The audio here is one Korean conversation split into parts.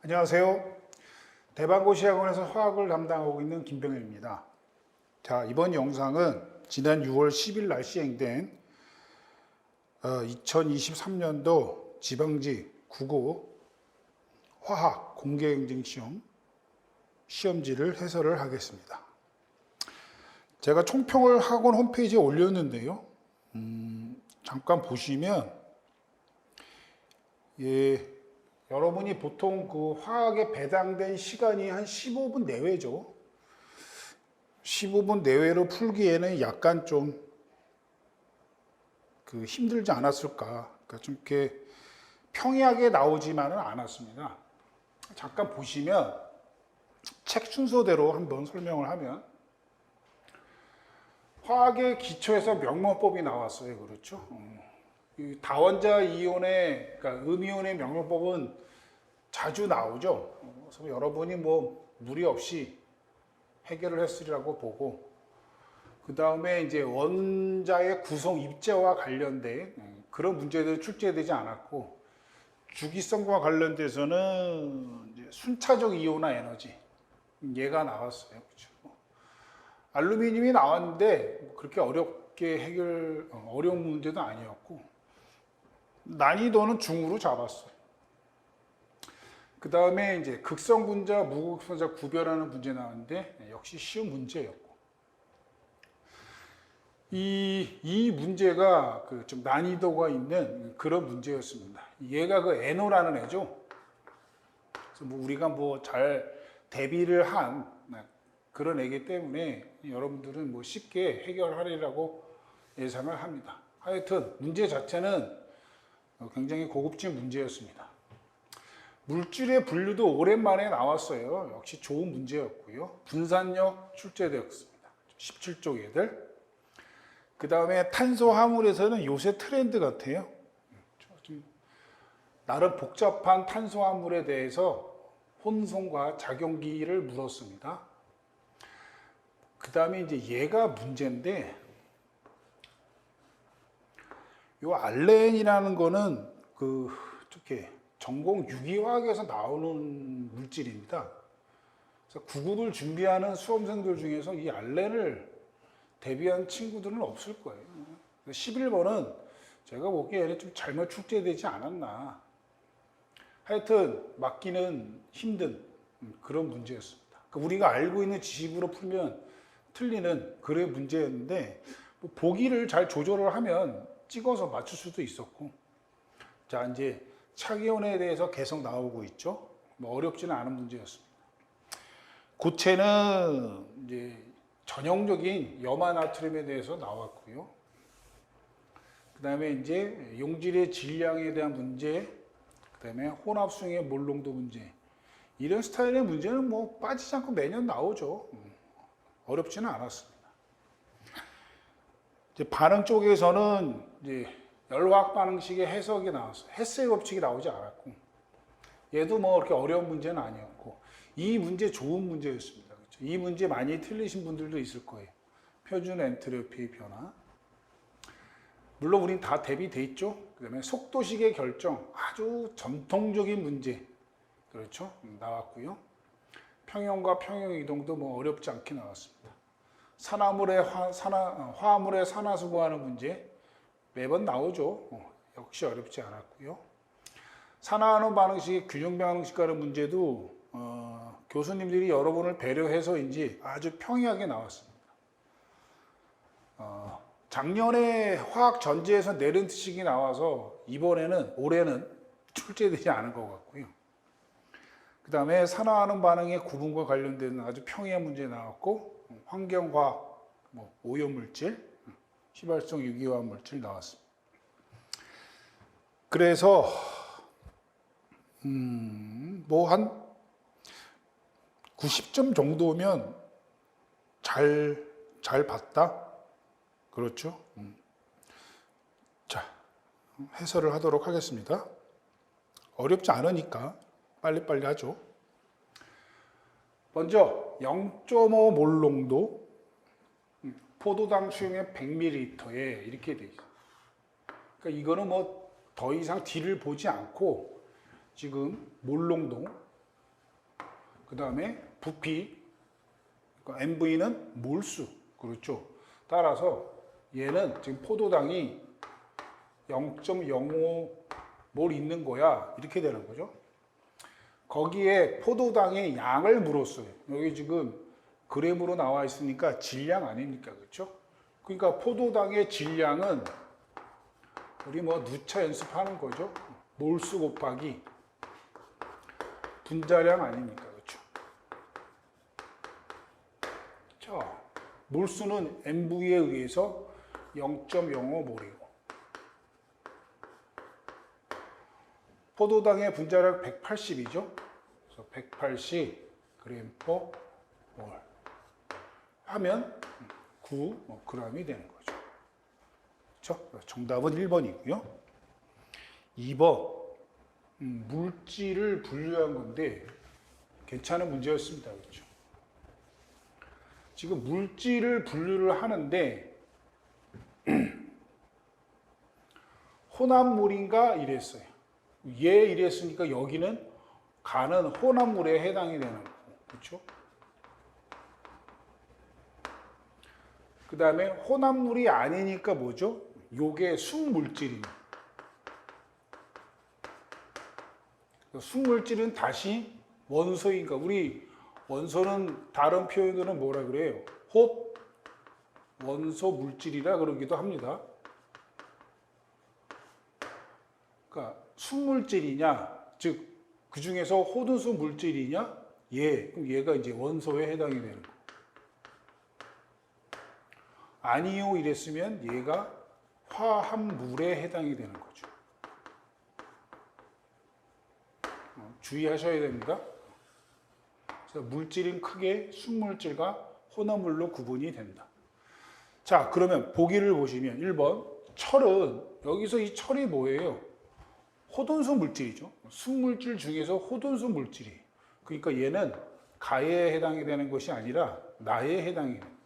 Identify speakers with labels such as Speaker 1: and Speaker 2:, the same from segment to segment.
Speaker 1: 안녕하세요. 대방고시학원에서 화학을 담당하고 있는 김병현입니다. 자, 이번 영상은 지난 6월 10일 날 시행된 2023년도 지방지 국어 화학 공개행정 시험지를 해설을 하겠습니다. 제가 총평을 학원 홈페이지에 올렸는데요. 잠깐 보시면 여러분이 보통 그 화학에 배당된 시간이 한 15분 내외죠. 15분 내외로 풀기에는 약간 좀 힘들지 않았을까. 그러니까 좀 이렇게 평이하게 나오지만은 않았습니다. 잠깐 보시면 책 순서대로 한번 설명을 하면 화학의 기초에서 명명법이 나왔어요. 그렇죠? 이 다원자 이온의, 그러니까 음이온의 명명법은 자주 나오죠. 그래서 여러분이 무리 없이 해결을 했으리라고 보고, 그 다음에 이제 원자의 구성 입자와 관련된 그런 문제들은 출제되지 않았고, 주기성과 관련돼서는 이제 순차적 이온화 에너지 얘가 나왔어요. 그렇죠? 알루미늄이 나왔는데 그렇게 어렵게 어려운 문제도 아니었고, 난이도는 중으로 잡았어요. 그 다음에 이제 극성 분자, 무극성자 구별하는 문제 나왔는데 역시 쉬운 문제였고, 이 문제가 좀 난이도가 있는 그런 문제였습니다. 얘가 그 NO라는 애죠. 그래서 우리가 잘 대비를 한 그런 애기 때문에 여러분들은 쉽게 해결하리라고 예상을 합니다. 하여튼 문제 자체는 굉장히 고급진 문제였습니다. 물질의 분류도 오랜만에 나왔어요. 역시 좋은 문제였고요. 분산력 출제되었습니다. 17쪽 애들. 그 다음에 탄소 화물에서는 요새 트렌드 같아요. 나름 복잡한 탄소 화물에 대해서 혼성과 작용기를 물었습니다. 그 다음에 이제 얘가 문제인데, 요 알렌이라는 거는 이렇게 전공 유기화학에서 나오는 물질입니다. 그래서 9급을 준비하는 수험생들 중에서 이 알렌을 대비한 친구들은 없을 거예요. 11번은 제가 보기에는 좀 잘못 출제되지 않았나. 하여튼 맞기는 힘든 그런 문제였습니다. 우리가 알고 있는 지식으로 풀면 틀리는 그런 문제였는데, 보기를 잘 조절을 하면 찍어서 맞출 수도 있었고, 자, 이제 차기온에 대해서 계속 나오고 있죠. 어렵지는 않은 문제였습니다. 고체는 이제 전형적인 염화나트륨에 대해서 나왔고요. 그 다음에 이제 용질의 질량에 대한 문제, 그 다음에 혼합수용의 몰농도 문제, 이런 스타일의 문제는 빠지지 않고 매년 나오죠. 어렵지는 않았습니다. 이제 반응 쪽에서는 이제 열화학 반응식의 해석이 나왔어요. 헤세의 법칙이 나오지 않았고, 얘도 그렇게 어려운 문제는 아니었고, 이 문제 좋은 문제였습니다. 그렇죠? 이 문제 많이 틀리신 분들도 있을 거예요. 표준 엔트로피 변화. 물론 우린 다 대비돼 있죠. 그다음에 속도식의 결정, 아주 전통적인 문제, 그렇죠? 나왔고요. 평형과 평형 이동도 어렵지 않게 나왔습니다. 화합물의 산화수 구하는 문제 매번 나오죠. 역시 어렵지 않았고요. 산화환원 반응식, 균형 반응식 가는 문제도 교수님들이 여러분을 배려해서인지 아주 평이하게 나왔습니다. 작년에 화학 전제에서 네른트식이 나와서 올해는 출제되지 않은 것 같고요. 그 다음에 산화하는 반응의 구분과 관련된 아주 평이한 문제 나왔고, 환경화학, 오염물질, 휘발성 유기화학 물질 나왔습니다. 그래서 한 90점 정도면 잘 봤다. 그렇죠? 자, 해설을 하도록 하겠습니다. 어렵지 않으니까 빨리빨리 하죠. 먼저 0.5 몰농도 포도당 수용액 100ml에 이렇게 돼 있어요. 그러니까 이거는 더 이상 뒤를 보지 않고 지금 몰농도 그 다음에 부피, 그러니까 MV는 몰수. 그렇죠. 따라서 얘는 지금 포도당이 0.05몰 있는 거야. 이렇게 되는 거죠. 거기에 포도당의 양을 물었어요. 여기 지금 그램으로 나와 있으니까 질량 아닙니까? 그렇죠? 그러니까 포도당의 질량은 우리 뭐 누차 연습하는 거죠. 몰수 곱하기 분자량 아닙니까? 그렇죠? 자, 몰수는 MV에 의해서 0.05몰이고 포도당의 분자량 180이죠. 그래서 180 g/몰 하면 9g이 되는 거죠. 그렇죠? 정답은 1번이고요. 2번 물질을 분류한 건데 괜찮은 문제였습니다. 그렇죠? 지금 물질을 분류를 하는데 혼합물인가 이랬어요. 얘 이랬으니까 여기는 가는 혼합물에 해당이 되는 거고, 그렇죠? 그 다음에 혼합물이 아니니까 뭐죠? 요게 순물질입니다. 순물질은 다시 원소인가? 우리 원소는 다른 표현으로는 뭐라 그래요? 홉 원소 물질이라 그러기도 합니다. 그러니까 순물질이냐, 즉 그 중에서 호두수 물질이냐, 그럼 얘가 이제 원소에 해당이 되는 거. 아니요 이랬으면 얘가 화합물에 해당이 되는 거죠. 주의하셔야 됩니다. 그래서 물질은 크게 순물질과 혼합물로 구분이 된다. 자, 그러면 보기를 보시면 1번 철은 여기서 이 철이 뭐예요? 호돈수 물질이죠. 순물질 중에서 호돈수 물질이. 그러니까 얘는 가에 해당이 되는 것이 아니라 나에 해당이 됩니다.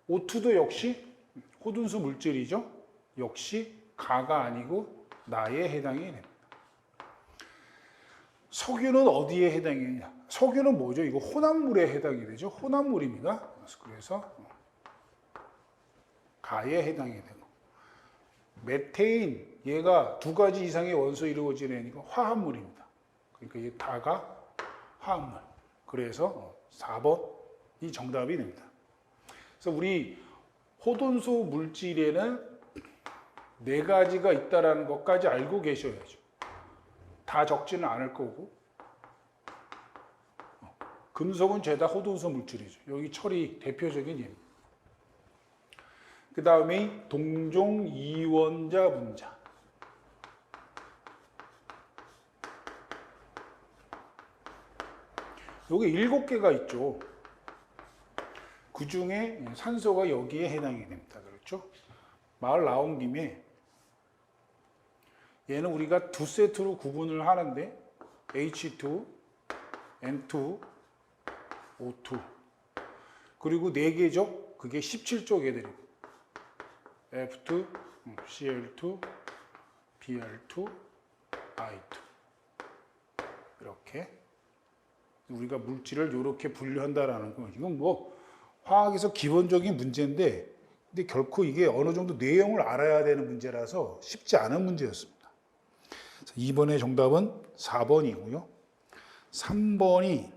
Speaker 1: O2도 역시 호돈수 물질이죠. 역시 가가 아니고 나에 해당이 됩니다. 석유는 어디에 해당이 되냐? 석유는 뭐죠? 이거 혼합물에 해당이 되죠. 혼합물입니다. 그래서 가에 해당이 되고 메테인 얘가 두 가지 이상의 원소 이루어지니까 화합물입니다. 그러니까 이 다가 화합물. 그래서 4번이 정답이 됩니다. 그래서 우리 호돈수 물질에는 4가지가 있다는 것까지 알고 계셔야죠. 다 적지는 않을 거고 금속은 죄다 호돈수 물질이죠. 여기 철이 대표적인 예입니다. 그 다음에 동종 이원자 분자. 여기 7개가 있죠. 그 중에 산소가 여기에 해당이 됩니다. 그렇죠? 말 나온 김에 얘는 우리가 2세트로 구분을 하는데 H2, N2, O2 그리고 4개죠. 그게 17조 개들이고 F2, Cl2, Br2, I2 이렇게 우리가 물질을 이렇게 분류한다라는 거 이건 뭐 화학에서 기본적인 문제인데 근데 결코 이게 어느 정도 내용을 알아야 되는 문제라서 쉽지 않은 문제였습니다. 2번의 정답은 4번이고요. 3번이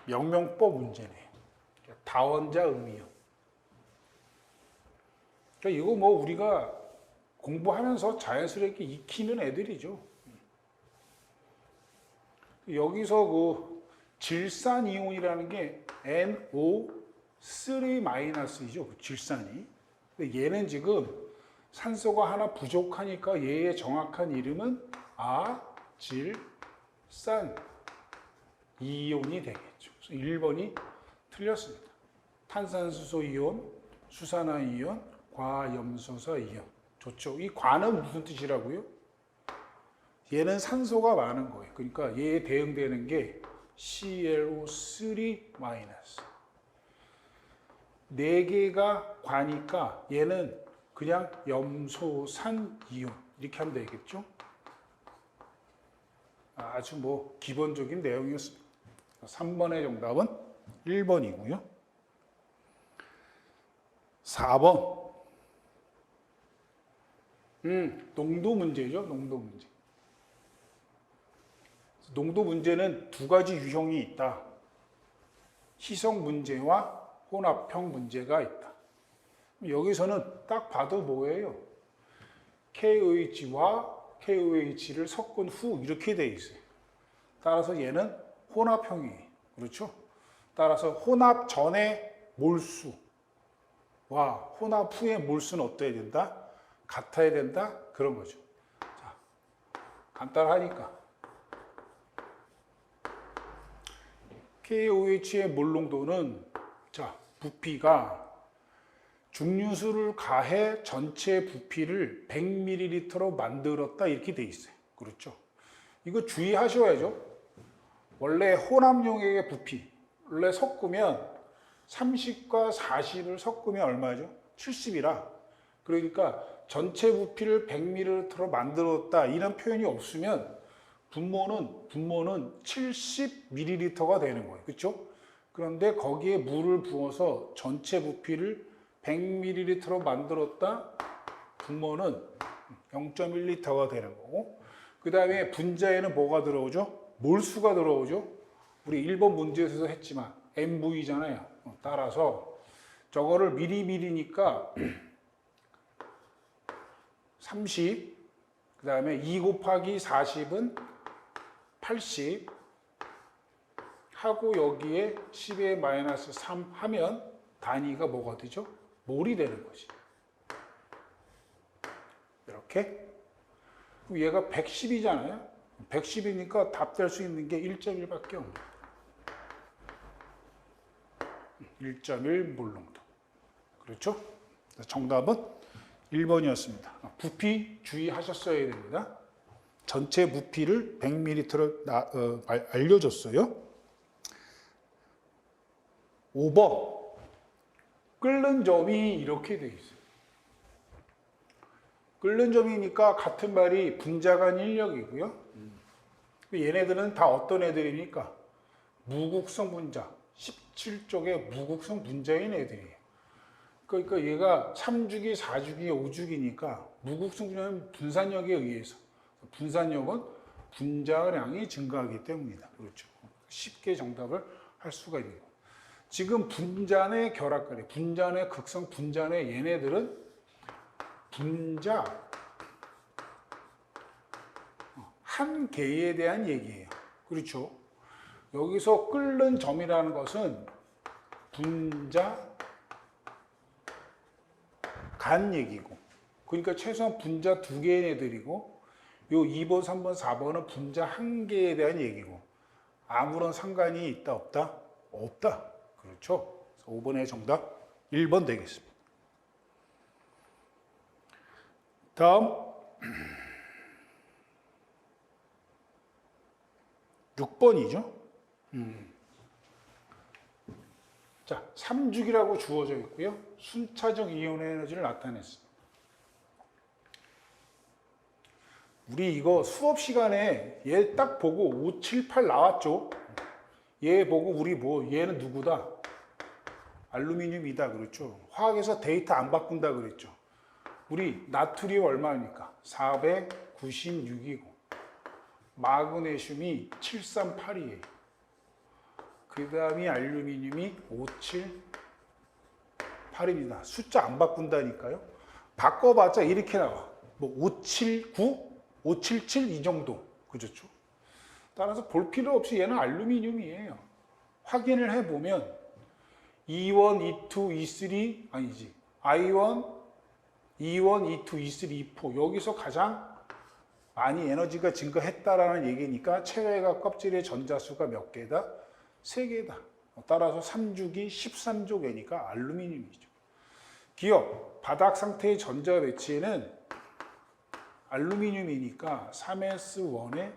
Speaker 1: 명명법 문제네요. 다원자 음이요. 그러니까 이거 뭐 우리가 공부하면서 자연스럽게 익히는 애들이죠. 여기서 그 질산이온이라는 게 NO3-이죠. 질산이. 근데 얘는 지금 산소가 하나 부족하니까 얘의 정확한 이름은 아질산 이온이 되겠죠. 그래서 1번이 틀렸습니다. 탄산수소 이온, 수산화 이온, 과염소사 이온. 좋죠. 이 과는 무슨 뜻이라고요? 얘는 산소가 많은 거예요. 그러니까 얘에 대응되는 게 ClO3-. 4개가 과니까 얘는 그냥 염소산 이온 이렇게 하면 되겠죠. 아주 뭐 기본적인 내용이었습니다. 3번의 정답은 1번이고요. 4번. 농도 문제죠. 농도 문제. 농도 문제는 두 가지 유형이 있다. 희석 문제와 혼합형 문제가 있다. 여기서는 딱 봐도 뭐예요? KOH와 KOH를 섞은 후 이렇게 돼 있어요. 따라서 얘는 혼합형이에요. 그렇죠? 따라서 혼합 전의 몰수와 혼합 후의 몰수는 어때야 된다? 같아야 된다? 그런 거죠. 자, 간단하니까. KOH의 몰농도는 자, 부피가 중류수를 가해 전체 부피를 100ml로 만들었다 이렇게 돼 있어요. 그렇죠? 이거 주의하셔야죠. 원래 혼합용액의 부피, 원래 섞으면 30과 40을 섞으면 얼마죠? 70이라. 그러니까 전체 부피를 100ml로 만들었다 이런 표현이 없으면 분모는 70ml가 되는 거예요. 그렇죠? 그런데 거기에 물을 부어서 전체 부피를 100ml로 만들었다. 분모는 0.1L가 되는 거고, 그 다음에 분자에는 뭐가 들어오죠? 몰수가 들어오죠. 우리 1번 문제에서 했지만 MV잖아요. 따라서 저거를 미리미리니까 30, 그 다음에 2 곱하기 40은 80 하고 여기에 10의 마이너스 3 하면 단위가 뭐가 되죠? 몰이 되는 거지. 이렇게. 그럼 얘가 110이잖아요. 110이니까 답될 수 있는 게 1.1밖에 없는 1.1 몰농도. 그렇죠? 정답은 1번이었습니다. 부피 주의하셨어야 됩니다. 전체 부피를 100ml로 알려줬어요. 5번. 끓는 점이 이렇게 돼 있어요. 끓는 점이니까 같은 말이 분자간 인력이고요. 얘네들은 다 어떤 애들입니까? 무극성 분자. 17쪽의 무극성 분자인 애들이에요. 그러니까 얘가 3주기, 4주기, 5주기니까 무극성 분자는 분산력에 의해서 분산력은 분자량이 증가하기 때문이다. 그렇죠. 쉽게 정답을 할 수가 있는 거예요. 지금 분자 내 결합거리, 분자 내 극성, 분자 내 얘네들은 분자 한 개에 대한 얘기예요. 그렇죠. 여기서 끓는 점이라는 것은 분자 간 얘기고, 그러니까 최소한 분자 2개의 애들이고, 요 2번, 3번, 4번은 분자 1개에 대한 얘기고, 아무런 상관이 있다 없다? 없다. 그렇죠. 5번의 정답 1번 되겠습니다. 다음 6번이죠. 자, 3주기라고 주어져 있고요. 순차적 이온 에너지를 나타냈습니다. 우리 이거 수업 시간에 얘 딱 보고 5, 7, 8 나왔죠. 얘 보고 우리 뭐 얘는 누구다? 알루미늄이다 그랬죠. 화학에서 데이터 안 바꾼다 그랬죠. 우리 나트륨 얼마입니까? 496이고 마그네슘이 738이에요. 그 다음이 알루미늄이 578입니다. 숫자 안 바꾼다니까요. 바꿔봤자 이렇게 나와. 뭐 579, 577 이 정도. 그렇죠? 따라서 볼 필요 없이 얘는 알루미늄이에요. 확인을 해보면 E1, E2, E3 아니지. I1, E1, E2, E3, E4 여기서 가장 많이 에너지가 증가했다라는 얘기니까 체외과 껍질의 전자수가 몇 개다? 3개다. 따라서 3주기 13조 개니까 알루미늄이죠. 기억, 바닥 상태의 전자 배치에는 알루미늄이니까 3s1에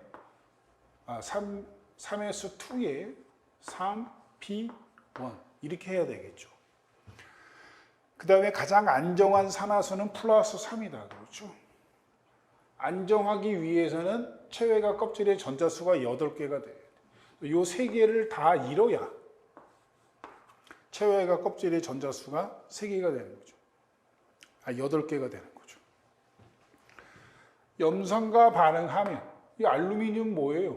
Speaker 1: 3s2에 3p1 이렇게 해야 되겠죠. 그 다음에 가장 안정한 산화수는 플러스 3이다. 그렇죠? 안정하기 위해서는 체외과 껍질의 전자수가 8개가 돼요. 이 3개를 다 이뤄야 체외과 껍질의 전자수가 3개가 되는 거죠. 8개가 되는 거죠. 염산과 반응하면 이 알루미늄 뭐예요?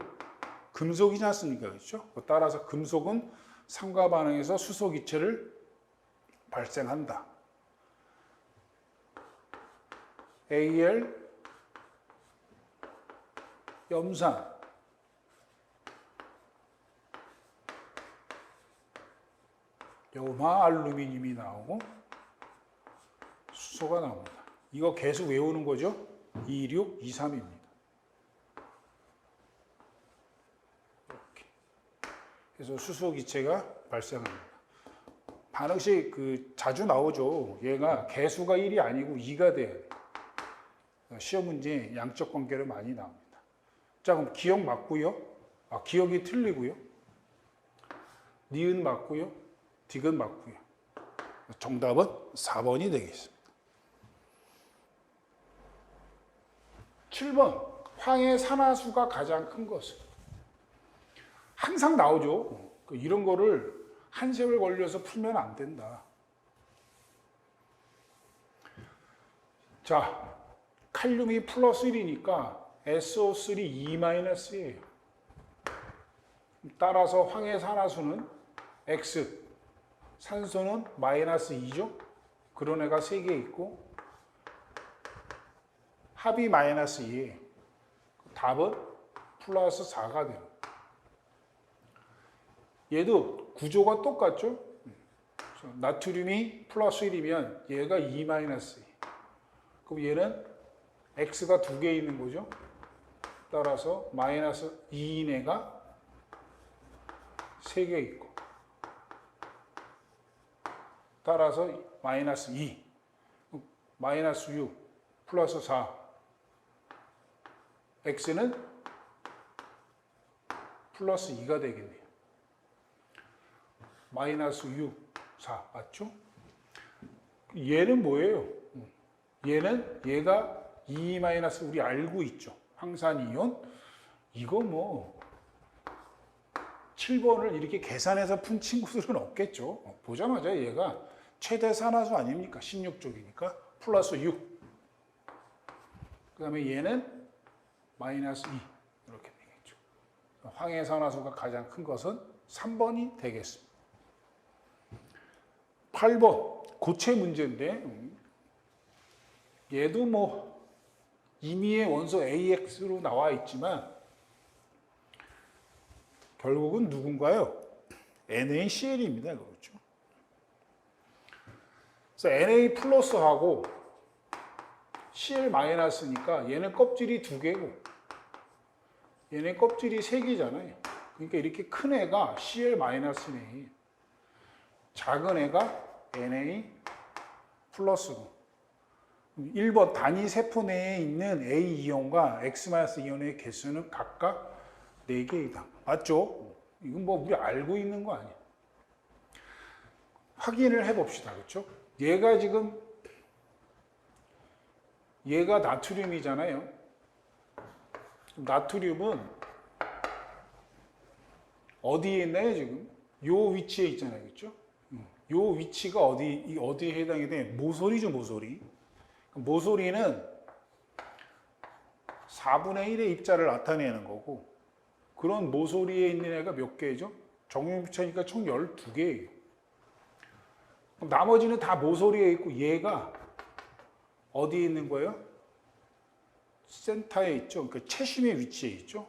Speaker 1: 금속이지 않습니까? 그렇죠? 따라서 금속은 산과 반응해서 수소기체를 발생한다. Al 염산 염화 알루미늄이 나오고 수소가 나옵니다. 이거 계속 외우는 거죠. 26, 23입니다. 이렇게. 그래서 수소 기체가 발생합니다. 반응식 자주 나오죠. 얘가 개수가 1이 아니고 2가 돼야 돼요. 시험 문제에 양적 관계를 많이 나옵니다. 자, 그럼 기억 맞고요. 기억이 틀리고요. 니은 맞고요. 딕은 맞고요. 정답은 4번이 되겠습니다. 7번. 황의 산화수가 가장 큰 것은? 항상 나오죠. 이런 거를 한 세월 걸려서 풀면 안 된다. 자, 칼륨이 플러스 1이니까 SO3 2-예요. 따라서 황의 산화수는 X, 산소는 마이너스 2죠. 그런 애가 3개 있고 합이 마이너스 2예요. 답은 플러스 4가 돼요. 얘도 구조가 똑같죠. 나트륨이 플러스 1이면 얘가 2-2. 그럼 얘는 X가 2개 있는 거죠. 따라서 마이너스 2인 애가 3개 있고 따라서 마이너스 2, 마이너스 6, 플러스 4. X는 플러스 2가 되겠네요. 마이너스 6, 4 맞죠? 얘는 뭐예요? 얘가 2 마이너스 우리 알고 있죠. 황산이온. 이거 뭐 7번을 이렇게 계산해서 푼 친구들은 없겠죠. 보자마자 얘가 최대 산화수 아닙니까? 16쪽이니까 플러스 6. 그 다음에 얘는 마이너스 2. 이렇게 되겠죠. 황의 산화수가 가장 큰 것은 3번이 되겠습니다. 8번 고체 문제인데 얘도 뭐 임의의 원소 AX로 나와 있지만 결국은 누군가요? NaCl입니다. 그렇죠? 그래서 Na 플러스하고 Cl 마이너스니까 얘는 껍질이 2개고 얘는 껍질이 3개잖아요. 그러니까 이렇게 큰 애가 Cl 마이너스네. 작은 애가 Na 플러스고 1번 단위 세포 내에 있는 A 이온과 X 마이너스 이온의 개수는 각각 4개이다. 맞죠? 이건 뭐 우리 알고 있는 거 아니야. 확인을 해봅시다. 그렇죠? 얘가 지금 얘가 나트륨이잖아요. 나트륨은 어디에 있나요 지금? 요 위치에 있잖아요. 그렇죠? 요 위치가 어디에 해당이 돼? 모서리죠, 모서리. 모서리는 4분의 1의 입자를 나타내는 거고 그런 모서리에 있는 애가 몇 개죠? 정육입자니까 총 12개예요. 나머지는 다 모서리에 있고 얘가 어디에 있는 거예요? 센터에 있죠. 그러니까 채심의 위치에 있죠.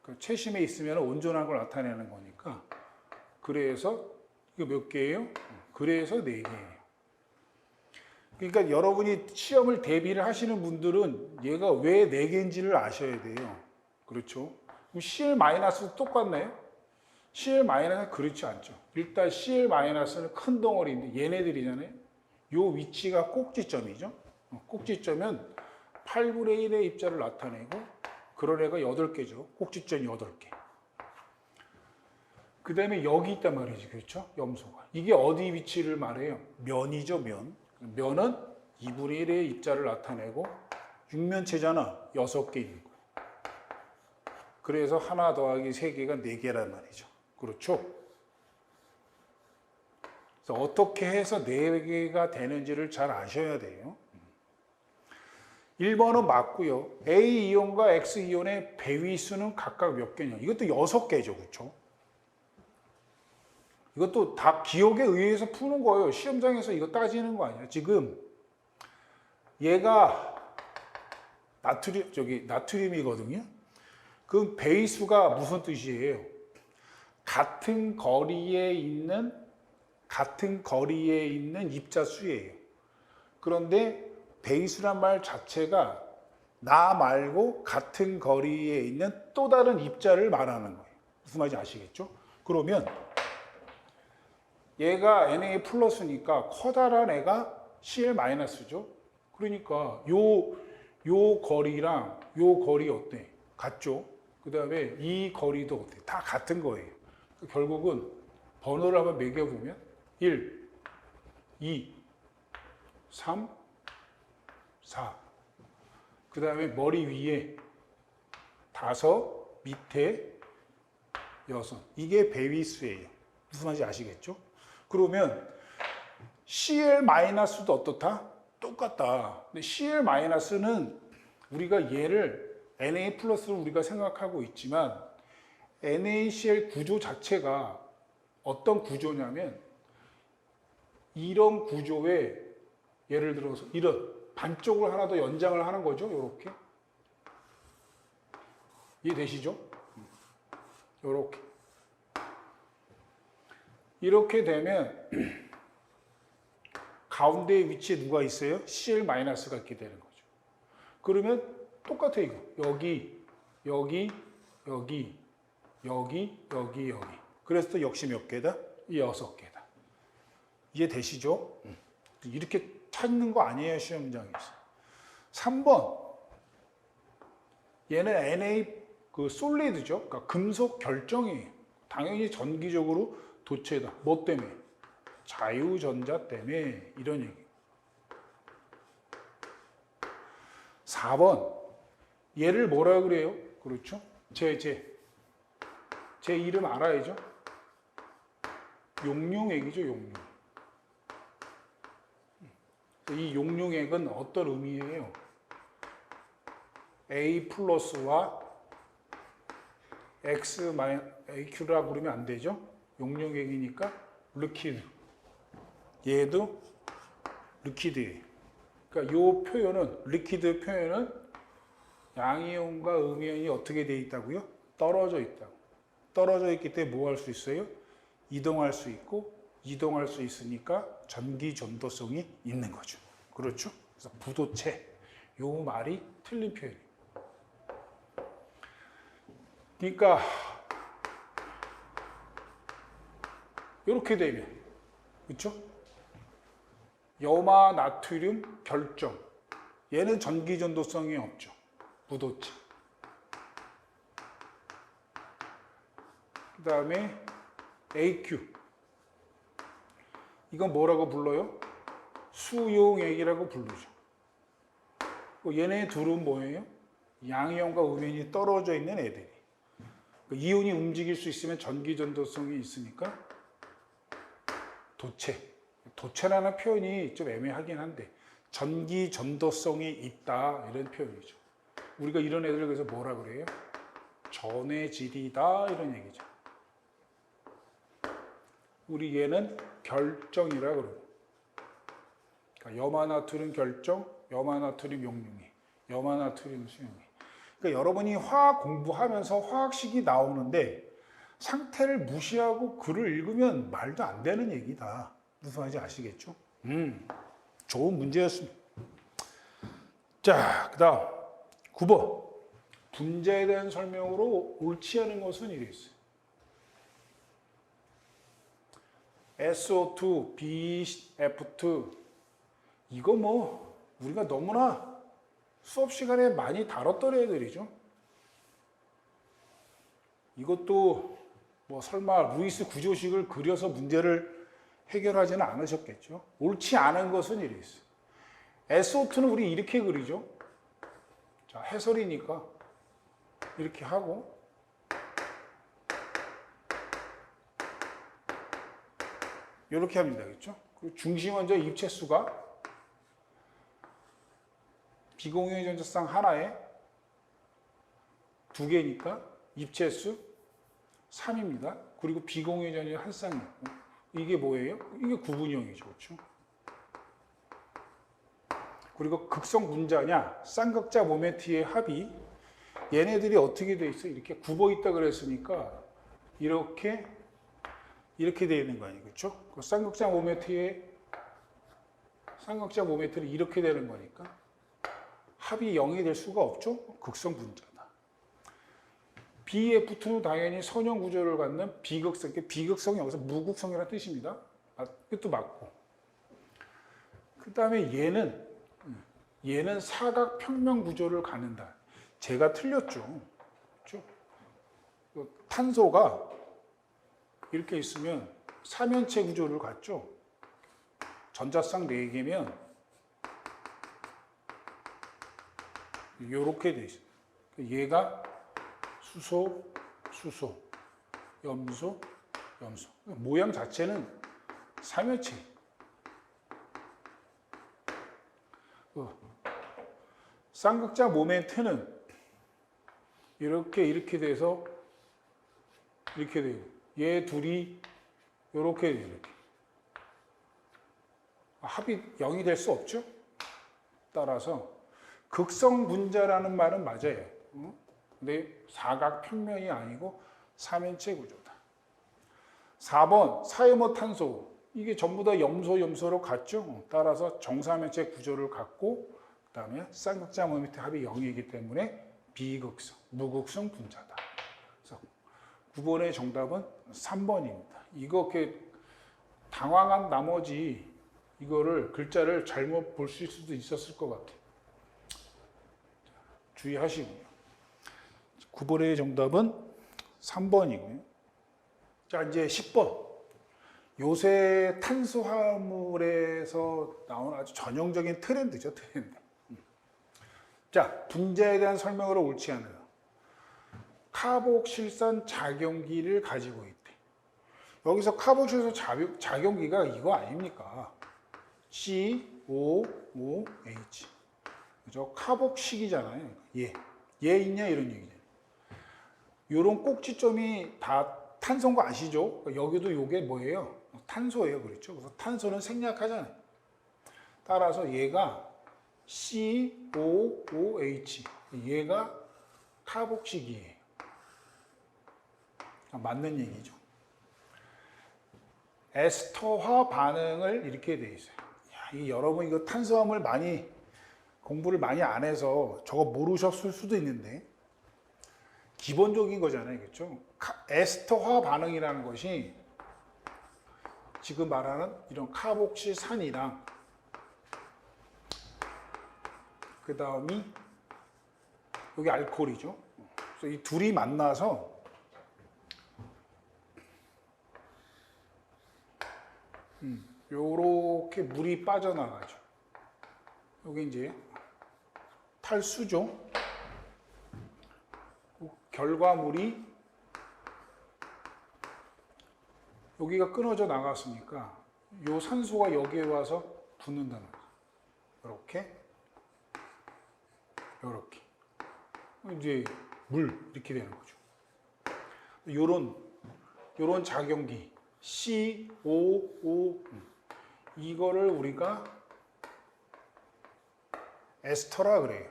Speaker 1: 그러니까 채심에 있으면 온전한 걸 나타내는 거니까 그래서 이거 몇 개예요? 그래서 4개예요. 그러니까 여러분이 시험을 대비를 하시는 분들은 얘가 왜 4개인지를 아셔야 돼요. 그렇죠? 그럼 Cl- 똑같나요? Cl- 그렇지 않죠. 일단 Cl-는 큰 덩어리인데 얘네들이잖아요. 요 위치가 꼭지점이죠. 꼭지점은 8분의 1의 입자를 나타내고 그런 애가 8개죠. 꼭지점이 8개. 그 다음에 여기 있단 말이지. 그렇죠? 염소가. 이게 어디 위치를 말해요? 면이죠, 면. 면은 2분의 1의 입자를 나타내고 육면체잖아. 6개 있는 거예요. 그래서 하나 더하기 3개가 4개란 말이죠. 그렇죠? 그래서 어떻게 해서 4개가 되는지를 잘 아셔야 돼요. 1번은 맞고요. A 이온과 X 이온의 배위수는 각각 몇 개냐? 이것도 6개죠. 그렇죠? 이것도 다 기억에 의해서 푸는 거예요. 시험장에서 이거 따지는 거 아니야. 지금 얘가 나트륨이거든요. 그 배위수가 무슨 뜻이에요? 같은 거리에 있는 입자수예요. 그런데 배위수란 말 자체가 나 말고 같은 거리에 있는 또 다른 입자를 말하는 거예요. 무슨 말인지 아시겠죠? 그러면 얘가 Na 플러스니까 커다란 애가 Cl 마이너스죠. 그러니까 요 거리랑 요 거리 어때? 같죠? 그 다음에 이 거리도 어때? 다 같은 거예요. 결국은 번호를 한번 매겨보면 1, 2, 3, 4. 그 다음에 머리 위에 5, 밑에 6. 이게 배위수예요. 무슨 말인지 아시겠죠? 그러면 Cl-도 어떻다? 똑같다. 근데 Cl-는 우리가 얘를 Na 플러스로 우리가 생각하고 있지만 NaCl 구조 자체가 어떤 구조냐면 이런 구조에 예를 들어서 이런 반쪽을 하나 더 연장을 하는 거죠. 이렇게. 이해되시죠? 이렇게. 이렇게 되면 가운데 위치에 누가 있어요? Cl-가 있게 되는 거죠. 그러면 똑같아요. 이거. 여기, 여기, 여기, 여기, 여기, 여기. 그래서 또 역시 몇 개다? 6개다. 이해되시죠? 이렇게 찾는 거 아니에요, 시험장에서. 3번. 얘는 Na 솔리드죠. 그러니까 금속 결정이에요. 당연히 전기적으로 도체다. 뭐 때문에? 자유전자 때문에 이런 얘기. 4번. 얘를 뭐라 그래요? 그렇죠? 제 이름 알아야죠? 용융액이죠, 용융. 이 용융액은 어떤 의미예요? A 플러스와 X AQ라고 그러면 안 되죠? 용융액이니까 리퀴드. 얘도 리퀴드예요. 그러니까 이 표현은, 리퀴드 표현은 양이온과 음이온이 어떻게 되어 있다고요? 떨어져 있다고. 떨어져 있기 때문에 뭐 할 수 있어요? 이동할 수 있고, 이동할 수 있으니까 전기 전도성이 있는 거죠. 그렇죠? 그래서 부도체. 요 말이 틀린 표현이에요. 그러니까 이렇게 되면, 그렇죠? 염화 나트륨 결정. 얘는 전기 전도성이 없죠. 부도체. 그 다음에 AQ. 이건 뭐라고 불러요? 수용액이라고 부르죠. 얘네 둘은 뭐예요? 양이온과 음이온이 떨어져 있는 애들이. 이온이 움직일 수 있으면 전기 전도성이 있으니까 도체. 도체라는 표현이 좀 애매하긴 한데 전기 전도성이 있다 이런 표현이죠. 우리가 이런 애들을 그래서 뭐라 그래요? 전해질이다 이런 얘기죠. 우리 얘는 결정이라 그러고. 그러니까 염화나트륨 결정, 염화나트륨 용융이, 염화나트륨 수용이. 그러니까 여러분이 화학 공부하면서 화학식이 나오는데 상태를 무시하고 글을 읽으면 말도 안 되는 얘기다. 무슨 말인지 아시겠죠? 좋은 문제였습니다. 자, 그 다음 9번. 분자에 대한 설명으로 옳지 않은 것은 이래 있어요. SO2, BF2 이거 뭐 우리가 너무나 수업 시간에 많이 다뤘던 애들이죠. 이것도 뭐 설마 루이스 구조식을 그려서 문제를 해결하지는 않으셨겠죠. 옳지 않은 것은 이래 있어요. SO2는 우리 이렇게 그리죠. 자, 해설이니까 이렇게 하고 이렇게 하면 되겠죠. 그리고 중심원자 입체수가 비공유의 전자쌍 하나에 2개니까 입체수 3입니다. 그리고 비공유의 전자 한 쌍이 있고 이게 뭐예요? 이게 구분형이죠. 그렇죠? 그리고 극성 분자냐 쌍극자 모멘트의 합이 얘네들이 어떻게 돼 있어? 이렇게 굽어 있다 그랬으니까 이렇게 돼 있는 거 아니에요. 그렇죠? 그 쌍극자 모멘트는 이렇게 되는 거니까 합이 0이 될 수가 없죠. 극성 분자다. BF2는 당연히 선형 구조를 갖는 비극성, 비극성이 여기서 무극성이라는 뜻입니다. 뜻도 맞고. 그 다음에 얘는 사각 평면 구조를 갖는다. 제가 틀렸죠. 그렇죠? 탄소가 이렇게 있으면 삼연체 구조를 갖죠. 전자쌍 4개면 이렇게 돼 있어요. 얘가 수소, 염소. 모양 자체는 삼연체. 쌍극자 모멘트는 이렇게 돼서 이렇게 돼요. 얘 둘이 이렇게 돼요. 이렇게. 합이 0이 될 수 없죠. 따라서 극성 분자라는 말은 맞아요. 근데 사각 평면이 아니고 삼연체 구조다. 4번 사이머탄소. 이게 전부 다 염소로 같죠. 따라서 정삼연체 구조를 갖고 그다음에 쌍극자 모멘트 합이 0이기 때문에 비극성, 무극성 분자다. 그래서 9번의 정답은 3번입니다. 이렇게 당황한 나머지 이거를 글자를 잘못 볼 수도 있었을 것 같아요. 주의하시고요. 9번의 정답은 3번이고요. 자, 이제 10번. 요새 탄수화물에서 나온 아주 전형적인 트렌드죠, 트렌드. 자, 분자에 대한 설명으로 옳지 않아요. 카복실산 작용기를 가지고 있대. 여기서 카복실산 작용기가 이거 아닙니까? COOH. 그죠? 카복식이잖아요. 얘 있냐 이런 얘기잖아요. 요런 꼭지점이 다 탄소인 거 아시죠? 여기도 요게 뭐예요? 탄소예요. 그렇죠? 그래서 탄소는 생략하잖아요. 따라서 얘가 COOH. 얘가 카복식이에요. 맞는 얘기죠. 에스터화 반응을 이렇게 돼 있어요. 여러분 이거 탄수화물 공부를 많이 안 해서 저거 모르셨을 수도 있는데 기본적인 거잖아요. 그렇죠? 에스터화 반응이라는 것이 지금 말하는 이런 카복실산이랑 그 다음이 여기 알코올이죠. 그래서 이 둘이 만나서 요렇게 물이 빠져나가죠. 여기 이제 탈수죠. 결과물이 여기가 끊어져 나갔으니까 요 산소가 여기에 와서 붙는다는 거죠. 이렇게 이제 물 이렇게 되는 거죠. 요런 작용기 COO 이거를 우리가 에스터라 그래요.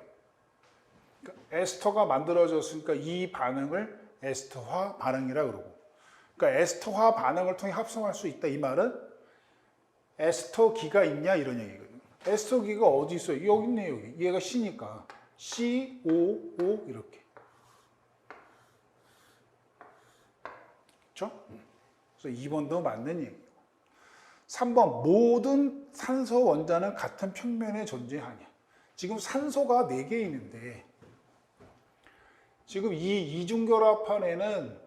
Speaker 1: 그러니까 에스터가 만들어졌으니까 이 반응을 에스터화 반응이라 그러고, 그러니까 에스터화 반응을 통해 합성할 수 있다 이 말은 에스터기가 있냐 이런 얘기거든요. 에스터기가 어디 있어요? 여기 있네. 여기 얘가 C니까 COO 이렇게. 그렇죠? 그래서 2번도 맞는 얘기고. 3번 모든 산소 원자는 같은 평면에 존재하냐. 지금 산소가 4개 있는데 지금 이 이중결합판에는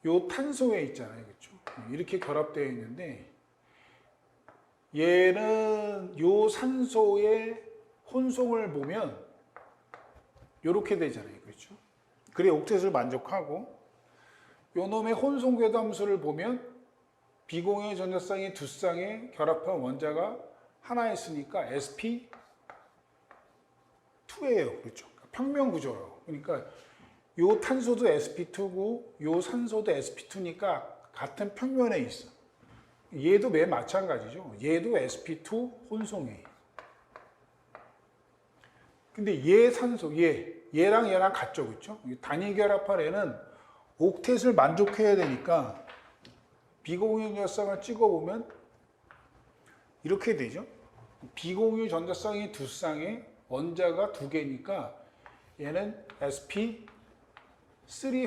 Speaker 1: 요 탄소에 있잖아요. 그렇죠? 이렇게 결합되어 있는데 얘는 요 산소의 혼성을 보면 이렇게 되잖아요. 그렇죠? 그래 옥텟을 만족하고 놈의 혼성궤도 함수를 보면 비공유의 전자쌍이 두 쌍에 결합한 원자가 하나 있으니까 sp2예요. 그렇죠? 평면 구조라고. 그러니까 요 탄소도 sp2고 요 산소도 sp2니까 같은 평면에 있어. 얘도 매 마찬가지죠. 얘도 sp2 혼성이에요. 근데 얘 산소, 얘랑 얘랑 같죠, 그렇죠? 단위 결합할 애는 옥텟을 만족해야 되니까 비공유 전자쌍을 찍어보면 이렇게 되죠. 비공유 전자쌍이 두 쌍에 원자가 두 개니까 얘는 sp3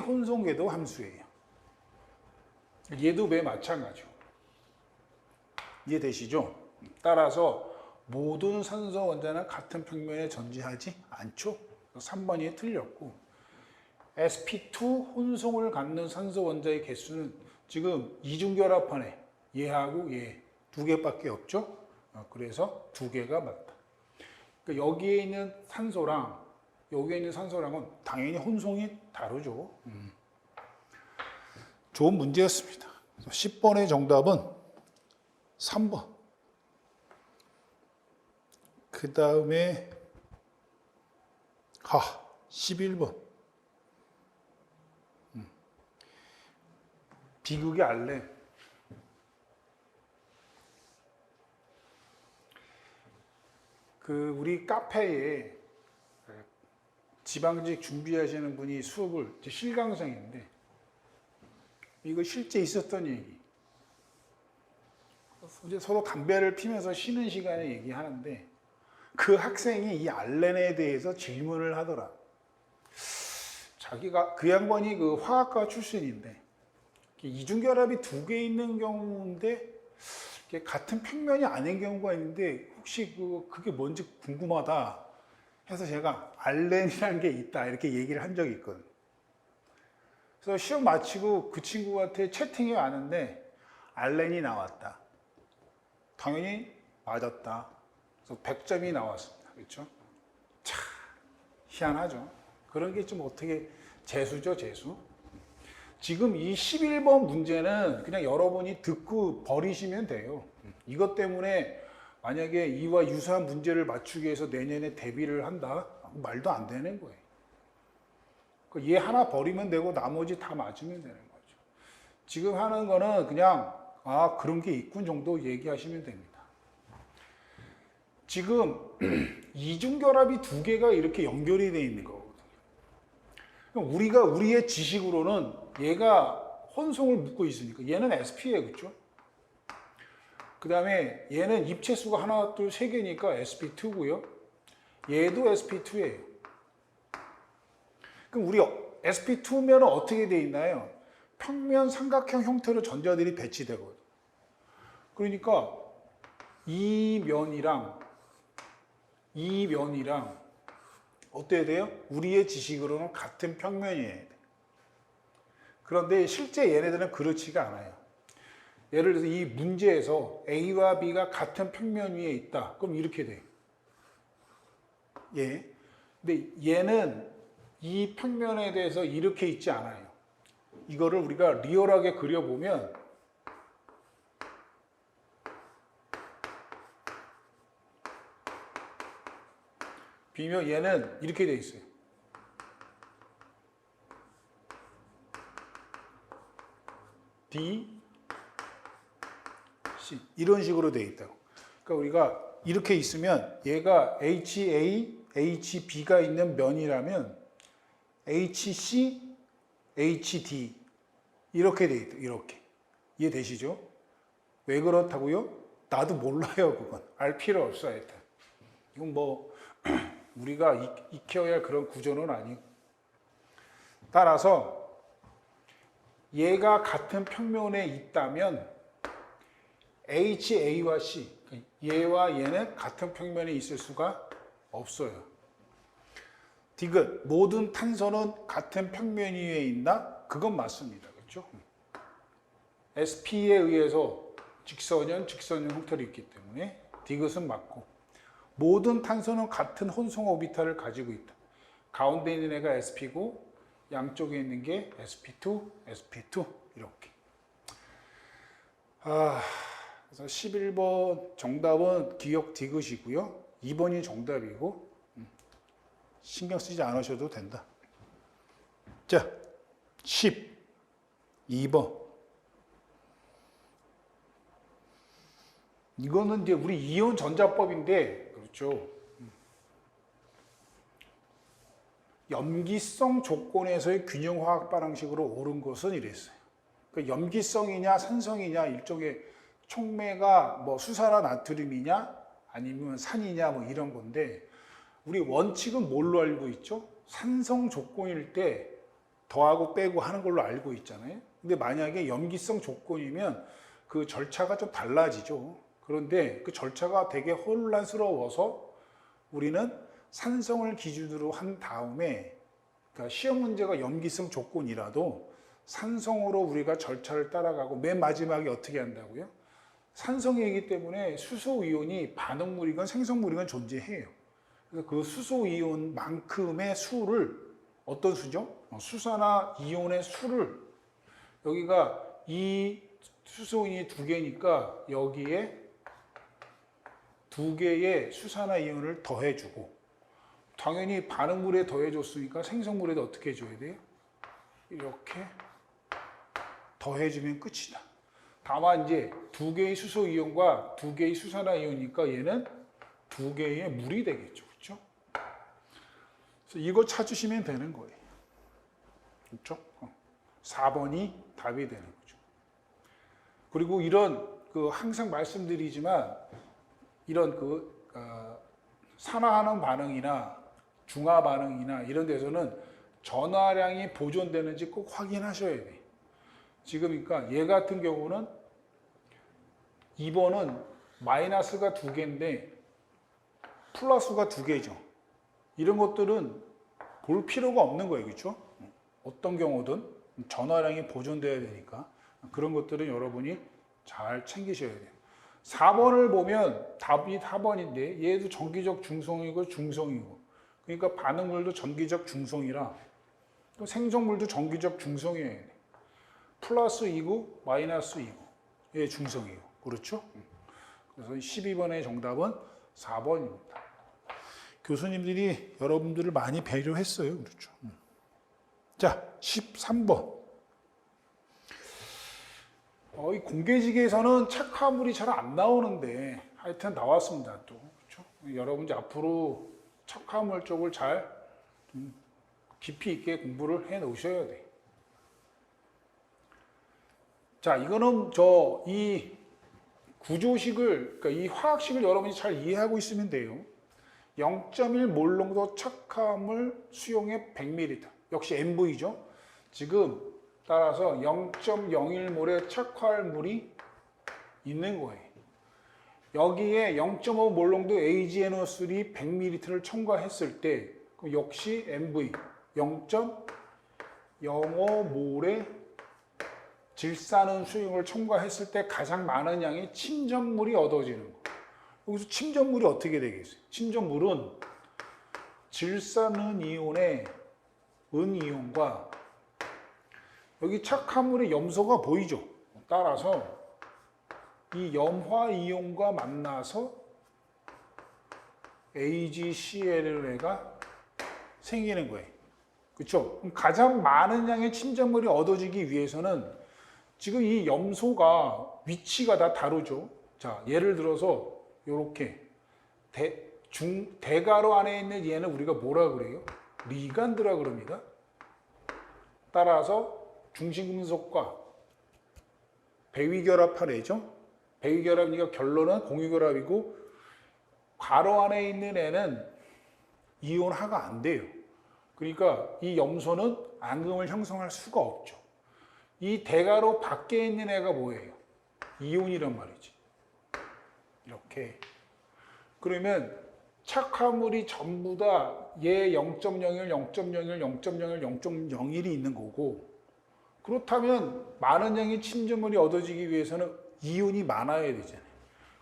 Speaker 1: 혼성궤도 함수예요. 얘도 매 마찬가지죠. 이해되시죠? 따라서 모든 산소 원자는 같은 평면에 존재하지 않죠. 3번이 틀렸고 sp2 혼성을 갖는 산소 원자의 개수는 지금 이중결합한 애 얘하고 얘 두 개밖에 없죠. 그래서 두 개가 맞다. 그러니까 여기에 있는 산소랑 여기에 있는 산소랑은 당연히 혼성이 다르죠. 좋은 문제였습니다. 10번의 정답은 3번. 그 다음에 11번. 비극의 알렌. 우리 카페에 지방직 준비하시는 분이 수업을 실강생인데 이거 실제 있었던 얘기. 이제 서로 담배를 피면서 쉬는 시간에 얘기하는데 그 학생이 이 알렌에 대해서 질문을 하더라. 자기가 그 양반이 그 화학과 출신인데 이중결합이 두 개 있는 경우인데 같은 평면이 아닌 경우가 있는데 혹시 그게 뭔지 궁금하다 해서 제가 알렌이라는 게 있다 이렇게 얘기를 한 적이 있거든. 그래서 시험 마치고 그 친구한테 채팅이 왔는데 알렌이 나왔다. 당연히 맞았다. 그래서 100점이 나왔습니다. 그렇죠? 참 희한하죠. 그런 게 좀 어떻게 재수죠, 재수. 지금 이 11번 문제는 그냥 여러분이 듣고 버리시면 돼요. 이것 때문에 만약에 이와 유사한 문제를 맞추기 위해서 내년에 대비를 한다? 말도 안 되는 거예요. 얘 하나 버리면 되고 나머지 다 맞으면 되는 거죠. 지금 하는 거는 그냥 그런 게 있군 정도 얘기하시면 됩니다. 지금 이중결합이 두 개가 이렇게 연결이 되어 있는 거거든요. 우리가 우리의 지식으로는 얘가 혼성을 묶고 있으니까 얘는 sp예요, 그렇죠? 그 다음에 얘는 입체수가 하나, 둘, 세 개니까 sp2고요. 얘도 sp2예요. 그럼 우리 sp2면은 어떻게 돼 있나요? 평면 삼각형 형태로 전자들이 배치되거든요. 그러니까 이 면이랑 어때야 돼요? 우리의 지식으로는 같은 평면이어야 돼. 그런데 실제 얘네들은 그렇지가 않아요. 예를 들어서 이 문제에서 A와 B가 같은 평면 위에 있다. 그럼 이렇게 돼요. 근데 얘는 이 평면에 대해서 이렇게 있지 않아요. 이거를 우리가 리얼하게 그려보면 비면 얘는 이렇게 돼 있어요. D, C 이런 식으로 돼 있다고. 그러니까 우리가 이렇게 있으면 얘가 HA, HB가 있는 면이라면 HC, HD 이렇게 돼 있다. 이렇게. 이해되시죠? 왜 그렇다고요? 나도 몰라요. 그건. 알 필요 없어요. 일단. 이건 뭐 우리가 익혀야 할 그런 구조는 아니고. 따라서 얘가 같은 평면에 있다면 HA와 C, 얘와 얘는 같은 평면에 있을 수가 없어요. 디귿, 모든 탄소는 같은 평면 위에 있나? 그건 맞습니다. 그렇죠? SP에 의해서 직선형 형태로 있기 때문에 디귿은 맞고 모든 탄소는 같은 혼성 오비탈을 가지고 있다. 가운데 있는 애가 SP고 양쪽에 있는 게 sp2, sp2 이렇게. 그래서 11번 정답은 기억 디귿이고요. 2번이 정답이고 신경 쓰지 않으셔도 된다. 자, 12번. 이거는 이제 우리 이온 전자법인데, 그렇죠. 염기성 조건에서의 균형화학 반응식으로 옳은 것은 이랬어요. 그러니까 염기성이냐 산성이냐 일종의 촉매가 뭐 수산화 나트륨이냐 아니면 산이냐 뭐 이런 건데 우리 원칙은 뭘로 알고 있죠? 산성 조건일 때 더하고 빼고 하는 걸로 알고 있잖아요. 근데 만약에 염기성 조건이면 그 절차가 좀 달라지죠. 그런데 그 절차가 되게 혼란스러워서 우리는 산성을 기준으로 한 다음에 그러니까 시험 문제가 염기성 조건이라도 산성으로 우리가 절차를 따라가고 맨 마지막에 어떻게 한다고요? 산성이기 때문에 수소이온이 반응물이건 생성물이건 존재해요. 그래서 그 수소이온만큼의 수를 어떤 수죠? 수산화 이온의 수를 여기가 이 수소이온이 두 개니까 여기에 두 개의 수산화 이온을 더해주고 당연히 반응물에 더해줬으니까 생성물에도 어떻게 해줘야 돼요? 이렇게 더해주면 끝이다. 다만 이제 두 개의 수소 이온과 두 개의 수산화 이온이니까 얘는 두 개의 물이 되겠죠. 그렇죠? 그래서 이거 찾으시면 되는 거예요. 그렇죠? 4번이 답이 되는 거죠. 그리고 이런 항상 말씀드리지만 이런 산화하는 반응이나 중화 반응이나 이런 데서는 전하량이 보존되는지 꼭 확인하셔야 돼요. 지금 그러니까 얘 같은 경우는 2번은 마이너스가 두 개인데 플러스가 두 개죠. 이런 것들은 볼 필요가 없는 거예요. 그렇죠? 어떤 경우든 전하량이 보존돼야 되니까 그런 것들은 여러분이 잘 챙기셔야 돼요. 4번을 보면 답이 4번인데 얘도 전기적 중성이고 중성이고 그러니까 반응물도 전기적 중성이라 또 생성물도 전기적 중성이어야 돼. 플러스 2고 마이너스 2고 얘 중성이고 그렇죠? 그래서 12번의 정답은 4번입니다. 교수님들이 여러분들을 많이 배려했어요. 그렇죠? 자, 13번. 이 공개지기에서는 착화물이 잘 안 나오는데 하여튼 나왔습니다. 또 그렇죠? 여러분들 앞으로 착화물 쪽을 잘 깊이 있게 공부를 해 놓으셔야 돼. 자, 이거는 이 구조식을 그러니까 이 화학식을 여러분이 잘 이해하고 있으면 돼요. 0.1 몰농도 착화물 수용액 100ml 역시 MV죠. 지금 따라서 0.01몰의 착화물이 있는 거예요. 여기에 0.5 몰농도 AgNO3 100ml를 첨가했을 때 그럼 역시 MV 0.05몰의 질산은 수용을 첨가했을 때 가장 많은 양의 침전물이 얻어지는 거. 여기서 침전물이 어떻게 되겠어요? 침전물은 질산은 이온의 은이온과 여기 착화물의 염소가 보이죠? 따라서 이 염화이온과 만나서 AgCl가 생기는 거예요. 그렇죠? 그럼 가장 많은 양의 침전물이 얻어지기 위해서는 지금 이 염소가 위치가 다 다르죠. 자, 예를 들어서 이렇게 대가로 안에 있는 얘는 우리가 뭐라 그래요? 리간드라 그럽니다. 따라서 중심금속과 배위결합하래죠. 배위결합이니까 결론은 공유결합이고 가로 안에 있는 애는 이온화가 안 돼요. 그러니까 이 염소는 앙금을 형성할 수가 없죠. 이 대가로 밖에 있는 애가 뭐예요? 이온이란 말이지. 이렇게. 그러면 착화물이 전부 다 얘 0.01, 0.01, 0.01, 0.01이 있는 거고 그렇다면 많은 양의 침전물이 얻어지기 위해서는 이온이 많아야 되잖아요.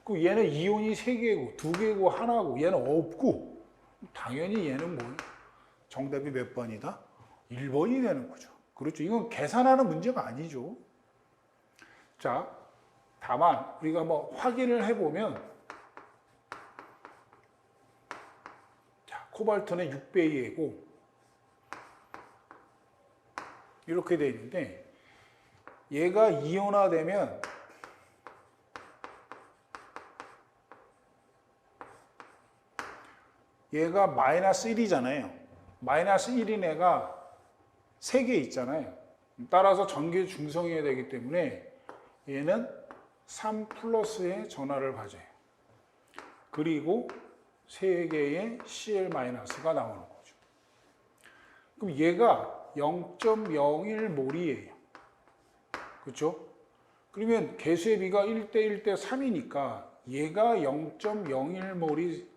Speaker 1: 그럼 얘는 이온이 3개고 2개고 하나고 얘는 없고 당연히 얘는 뭐예요? 정답이 몇 번이다? 1번이 되는 거죠. 그렇죠. 이건 계산하는 문제가 아니죠. 자, 다만 우리가 한번 확인을 해보면 자, 코발트는 6배의 2고 이렇게 되어 있는데 얘가 이온화되면 얘가 마이너스 1이잖아요. 마이너스 1인 애가 3개 있잖아요. 따라서 전기 중성이어야 되기 때문에 얘는 3 플러스의 전하를 가져요. 그리고 3개의 Cl-가 나오는 거죠. 그럼 얘가 0.01몰이에요. 그렇죠? 그러면 개수의 비가 1대 1대 3이니까 얘가 0.01몰이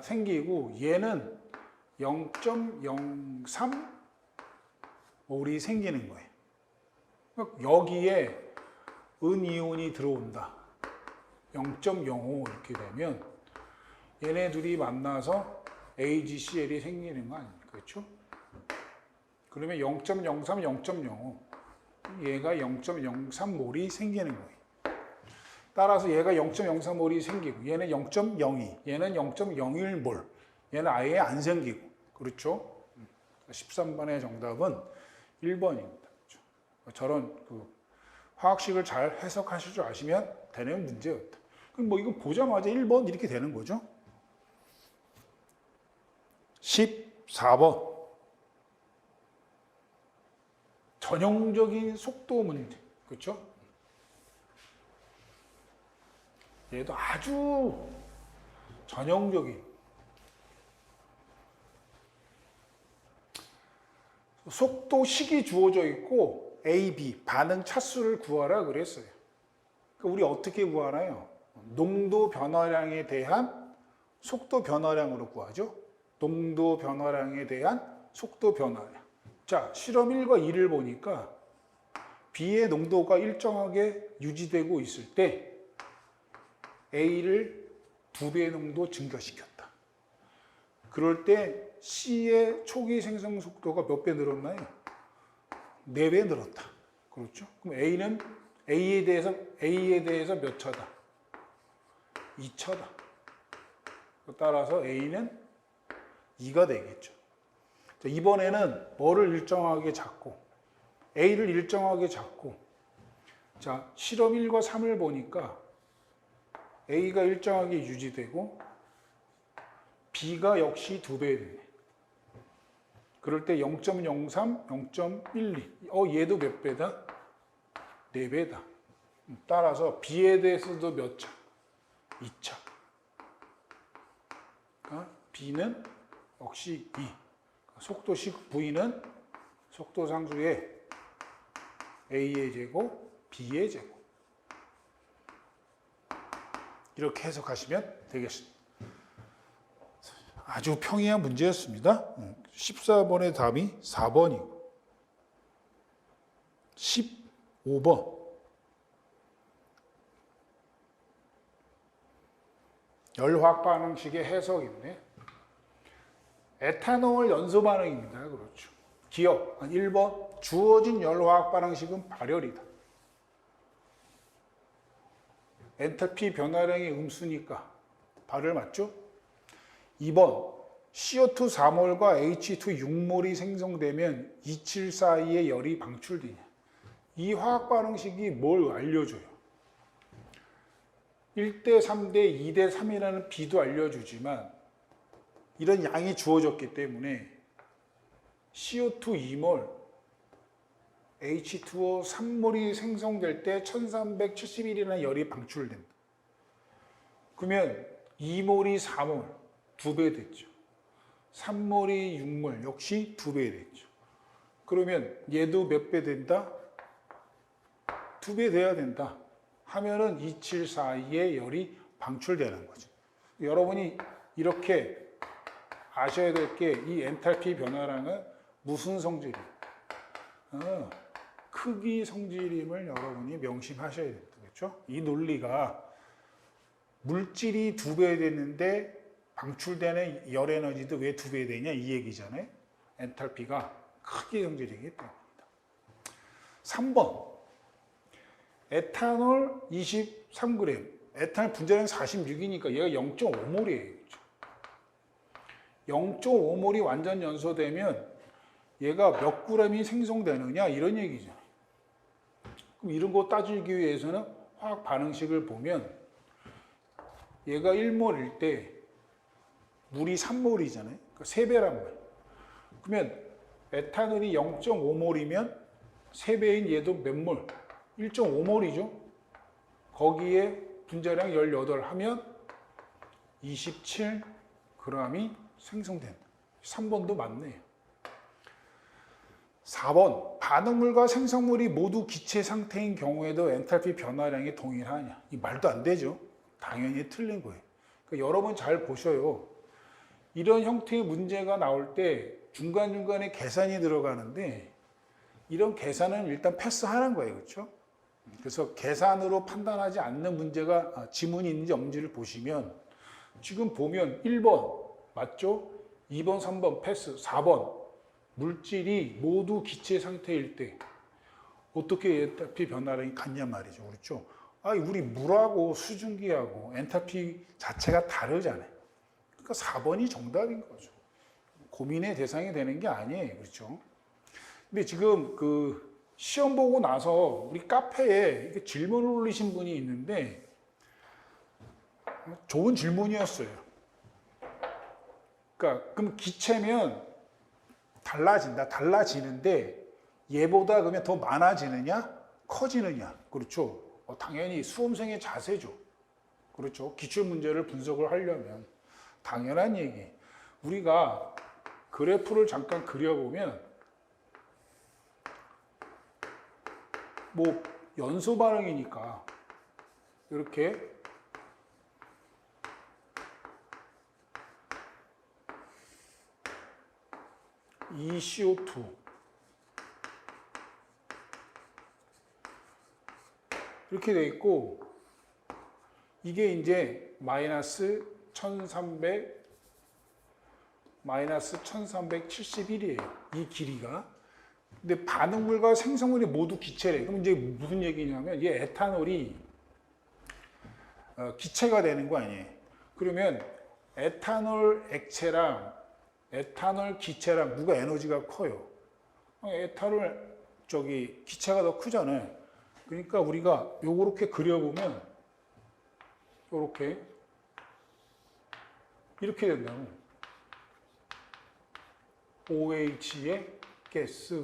Speaker 1: 생기고 얘는 0.03몰이 생기는 거예요. 여기에 은이온이 들어온다. 0.05 이렇게 되면 얘네 둘이 만나서 AgCl이 생기는 거 아닙니까? 그렇죠? 그러면 0.03, 0.05 얘가 0.03몰이 생기는 거예요. 따라서 얘가 0.03몰이 생기고 얘는 0.02, 얘는 0.01몰, 얘는 아예 안 생기고 그렇죠? 13번의 정답은 1번입니다. 그렇죠? 저런 화학식을 잘 해석하실 줄 아시면 되는 문제였다. 그럼 뭐 이거 보자마자 1번 이렇게 되는 거죠? 14번 전형적인 속도 문제. 그렇죠? 얘도 아주 전형적인 속도식이 주어져 있고 A, B 반응 차수를 구하라 그랬어요. 그러니까 우리 어떻게 구하나요? 농도 변화량에 대한 속도 변화량으로 구하죠. 농도 변화량에 대한 속도 변화량. 자, 실험 1과 2를 보니까 B의 농도가 일정하게 유지되고 있을 때 A를 2배의 농도 증가시켰다. 그럴 때 C의 초기 생성 속도가 몇 배 늘었나요? 4배 늘었다. 그렇죠? 그럼 A에 대해서 몇 차다? 2차다. 따라서 A는 2가 되겠죠. 자, 이번에는 뭐를 일정하게 잡고 A를 일정하게 잡고 자, 실험 1과 3을 보니까 A가 일정하게 유지되고 B가 역시 2배 되네. 그럴 때 0.03, 0.12. 얘도 몇 배다? 4배다. 따라서 B에 대해서도 몇 차? 2차. 그러니까 B는 역시 2. 속도식 V는 속도상수의 A의 제곱, B의 제곱. 이렇게 해석하시면 되겠습니다. 아주 평이한 문제였습니다. 14번의 답이 4번이고 15번 열화학 반응식의 해석인데 에탄올 연소 반응입니다. 그렇죠. 기억 1번 주어진 열화학 반응식은 발열이다. 엔탈피 변화량이 음수니까 발열 맞죠? 2번 CO2 4몰과 H2 6몰이 생성되면 274E의 열이 방출되냐. 이 화학 반응식이 뭘 알려줘요? 1대 3대 2대 3이라는 비도 알려주지만 이런 양이 주어졌기 때문에 CO2 2몰, H2O 3몰이 생성될 때 1371이라는 열이 방출된다. 그러면 2몰이 4몰, 2배 됐죠. 3몰이 6몰, 역시 2배 됐죠. 그러면 얘도 몇 배 된다? 2배 돼야 된다. 하면은 2742의 열이 방출되는 거죠. 여러분이 이렇게 아셔야 될 게 이 엔탈피 변화량은 무슨 성질이에요? 크기 성질임을 여러분이 명심하셔야 됩니다. 그렇죠? 이 논리가 물질이 2배 됐는데 방출되는 열 에너지도 왜 2배 되냐 이 얘기잖아요. 엔탈피가 크게 형성되기 때문입니다. 3번 에탄올 23g, 에탄올 분자량 46이니까 얘가 0.5몰이에요. 0.5몰이 완전 연소되면 얘가 몇 g이 생성되느냐 이런 얘기잖아요. 그럼 이런 거 따지기 위해서는 화학 반응식을 보면 얘가 1몰일 때 물이 3몰이잖아요. 그러니까 3배란 말이에요. 그러면 에탄올이 0.5몰이면 3배인 얘도 몇 몰? 1.5몰이죠. 거기에 분자량 18 하면 27g이 생성된다. 3번도 맞네요. 4번 반응물과 생성물이 모두 기체 상태인 경우에도 엔탈피 변화량이 동일하냐? 이 말도 안 되죠. 당연히 틀린 거예요. 그러니까 여러분 잘 보셔요. 이런 형태의 문제가 나올 때 중간중간에 계산이 들어가는데 이런 계산은 일단 패스하는 거예요. 그렇죠? 그래서 계산으로 판단하지 않는 문제가 지문이 있는지 없는지를 보시면 지금 보면 1번 맞죠? 2번, 3번 패스, 4번 물질이 모두 기체 상태일 때 어떻게 엔탈피 변화량이 같냐 말이죠. 그렇죠? 우리 물하고 수증기하고 엔탈피 자체가 다르잖아요. 그러니까 4번이 정답인 거죠. 고민의 대상이 되는 게 아니에요. 그렇죠? 근데 지금 그 시험 보고 나서 우리 카페에 이렇게 질문을 올리신 분이 있는데 좋은 질문이었어요. 그러니까 그럼 기체면 달라지는데 얘보다 그러면 더 많아지느냐 커지느냐. 그렇죠? 당연히 수험생의 자세죠. 그렇죠? 기출 문제를 분석을 하려면 당연한 얘기. 우리가 그래프를 잠깐 그려보면 뭐 연소 반응이니까 이렇게 CO2 이렇게 돼 있고 이게 이제 마이너스 1371이에요. 이 길이가. 근데 반응물과 생성물이 모두 기체래. 그럼 이제 무슨 얘기냐면 얘 에탄올이 기체가 되는 거 아니에요. 그러면 에탄올 액체랑 에탄올 기체랑 누가 에너지가 커요? 에탄올 기체가 더 크잖아요. 그러니까 우리가 요렇게 그려보면 이렇게 된다면 OH의 가스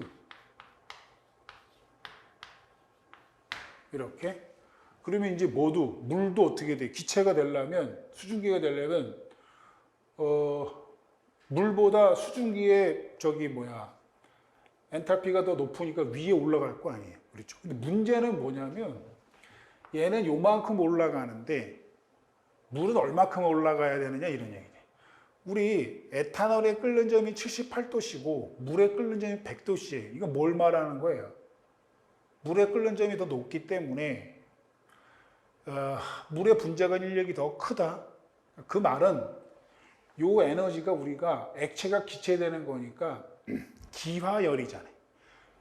Speaker 1: 이렇게. 그러면 이제 물도 어떻게 돼? 기체가 되려면 수증기가 되려면 물보다 수증기의 엔탈피가 더 높으니까 위에 올라갈 거 아니에요. 그렇죠? 근데 문제는 뭐냐면 얘는 요만큼 올라가는데 물은 얼마큼 올라가야 되느냐 이런 얘기예요. 우리 에탄올에 끓는 점이 78도씨고 물에 끓는 점이 100도씨예요. 이건 뭘 말하는 거예요? 물에 끓는 점이 더 높기 때문에 물의 분자간 인력이 더 크다. 그 말은 요 에너지가 우리가 액체가 기체되는 거니까 기화열이잖아요.